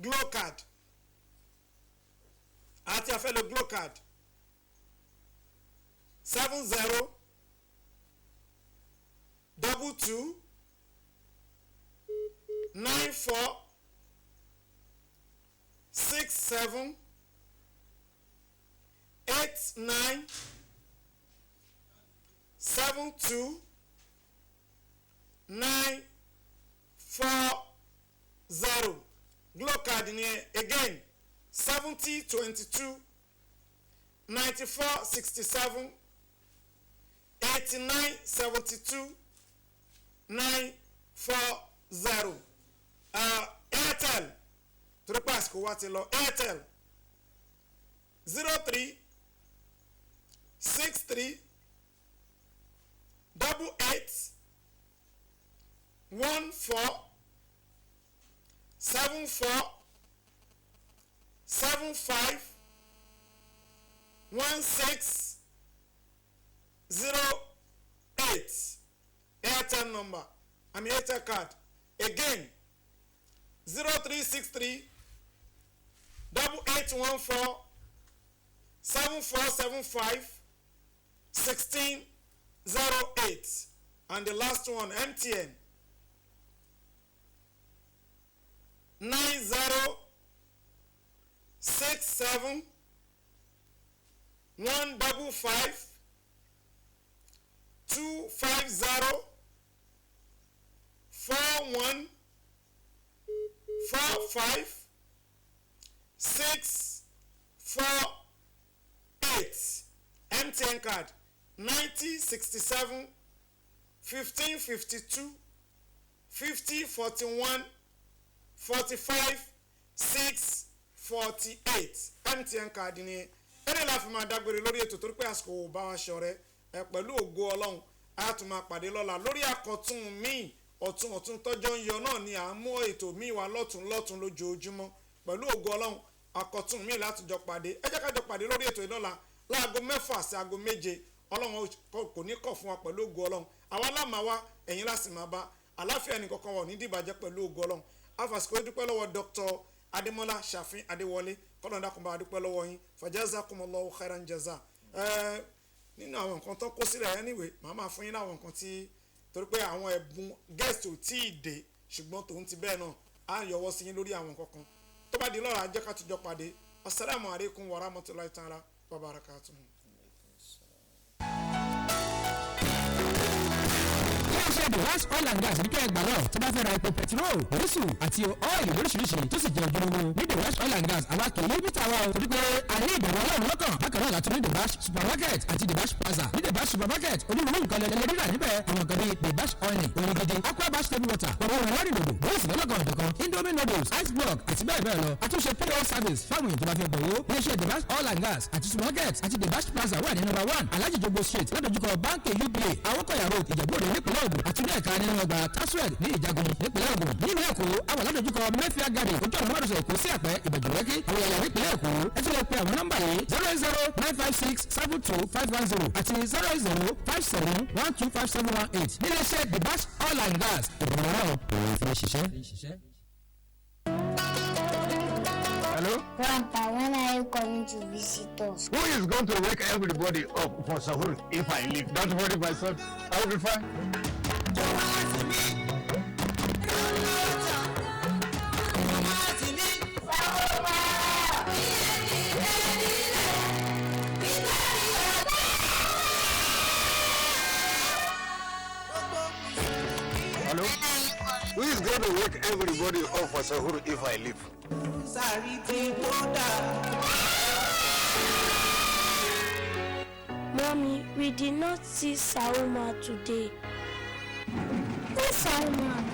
S1: Glo card àti afẹ́ lo Glo card 70 22 94 67 89 72 940 Glo card ni again 70 22 94 67 89 72 940 Airtel tripas kò wá ti lọ Airtel 03 63 88 14 74 75 16 08 Airtel number Airtel card again 0363 8814 7475 1608 and the last one MTN 9067 155 250 41 45 648 MTN card 9067 1552 5041 45 648 MTN card ni ẹni la fi máa dágbére lórí ètò torí pé àsìkò ò bá wa ṣọ̀rẹ́ ẹ pẹ̀lú ògo Ọlọ́run a tún máa pàdé lọ́la lórí àkọ́tún míì ọ̀tún tọ́jọ́ ń yọ náà ni à ń mú ètò míì wá lọ́tún lójoojúmọ́ pẹ̀lú ògo Ọlọ́run àkọ́tún míì láti jọ pàdé ẹ jẹ́ ká jọ pàdé lórí ètò ìlọ́la láago 6 sí aago 7 Ọlọ́run kò ní kọ̀ fún wa pẹ̀lú ògo Ọlọ́run àwa lámàá ẹ̀yin láti máa bá àláfíà ẹnì kankan wọ̀ ní dìbàjẹ́ pẹ̀lú ògo Ọlọ́run afàsìkò dúpẹ́ lọ́wọ́ Dr. Adémọ́lá Ṣàfin Adéwọlé kọ́nà dákùnbà dúpẹ́ lọ́wọ́ yín fajazakumullahu khairan jaza nínú àwọn nǹkan tó kó sílẹ̀ anyway màá máa fún yín láwọn nǹkan tí torí pé àwọn ẹ̀bùn guest ò tí ì dé ṣùgbọ́n tòun ti bẹ́ẹ̀ náà á yọwọ́ sí yín lórí àwọn nǹkan kan tó bá di lọ́la jẹ́ ká tujọ́ pàdé assalamu alaikum wa rahmatulahi ta'ala wa barakatuh.
S2: The last oil and gas ní kẹ́ ẹ gbà lọ tí bá fẹ́ ra epo petrol orísun àti ọ́ìlì lóríṣiríṣi tó sì jẹ́ ojúlówó ní the west oil and gas àwa kì í yí mítà wa o torí pé a ní ìbẹ̀rù Ọlọ́run lọ́kàn bákan náà láti ní the bash supermarket àti the bash plaza ní the bash supermarket onírúurú nǹkan lẹ́lẹ́ rírà níbẹ̀ àwọn kan bíi the bash oil oyin gidi aqua bash table water pọ̀pọ̀ wọn lọ́rìn lòdò bóyìí lọ́lọ́kan ọ̀dọ̀kan indomie noodles ice block àti bẹ́ẹ̀ bẹ́ẹ̀ lọ àtúnṣe pos service fáwọn èèyàn tó bá fẹ́ bọ̀wọ́ iléeṣẹ́ the bash oil and gas àti supermarket àti the bash plaza wà ní number 1 alhaji jogbo street ládojúkọ báńkì uba awókọ̀yà road ìjẹ̀bú-òde nípínlẹ̀ Ògùn àti ní ẹ̀ka nínú ọgbà tasred ní ìjagun nípínlẹ̀ Ògùn nínú Èkó àwọn aládojúkọ mẹ́fíà gàdé ojú ọ̀nà márùsọ̀ Èkó sí Àpẹ́ ìbẹ̀jọ̀rẹ́kì àwọn ẹ̀yà nípínlẹ̀ Èkó ẹ tún lè pe àwọn nọ́mbà yìí 08095672510 àti 08057125718 níléeṣẹ́ the bash oil and gas ìbùdó náà òun fi ṣiṣẹ́.
S3: Hello?
S4: Grandpa, when are you coming to visit us?
S3: Who is going to wake everybody up for sahur if I leave? Don't worry, my son. I will be fine. Hello? Who is going to wake everybody up for Sahur if I leave?
S5: Mommy, we did not see Sauma today.
S4: Who's Salma?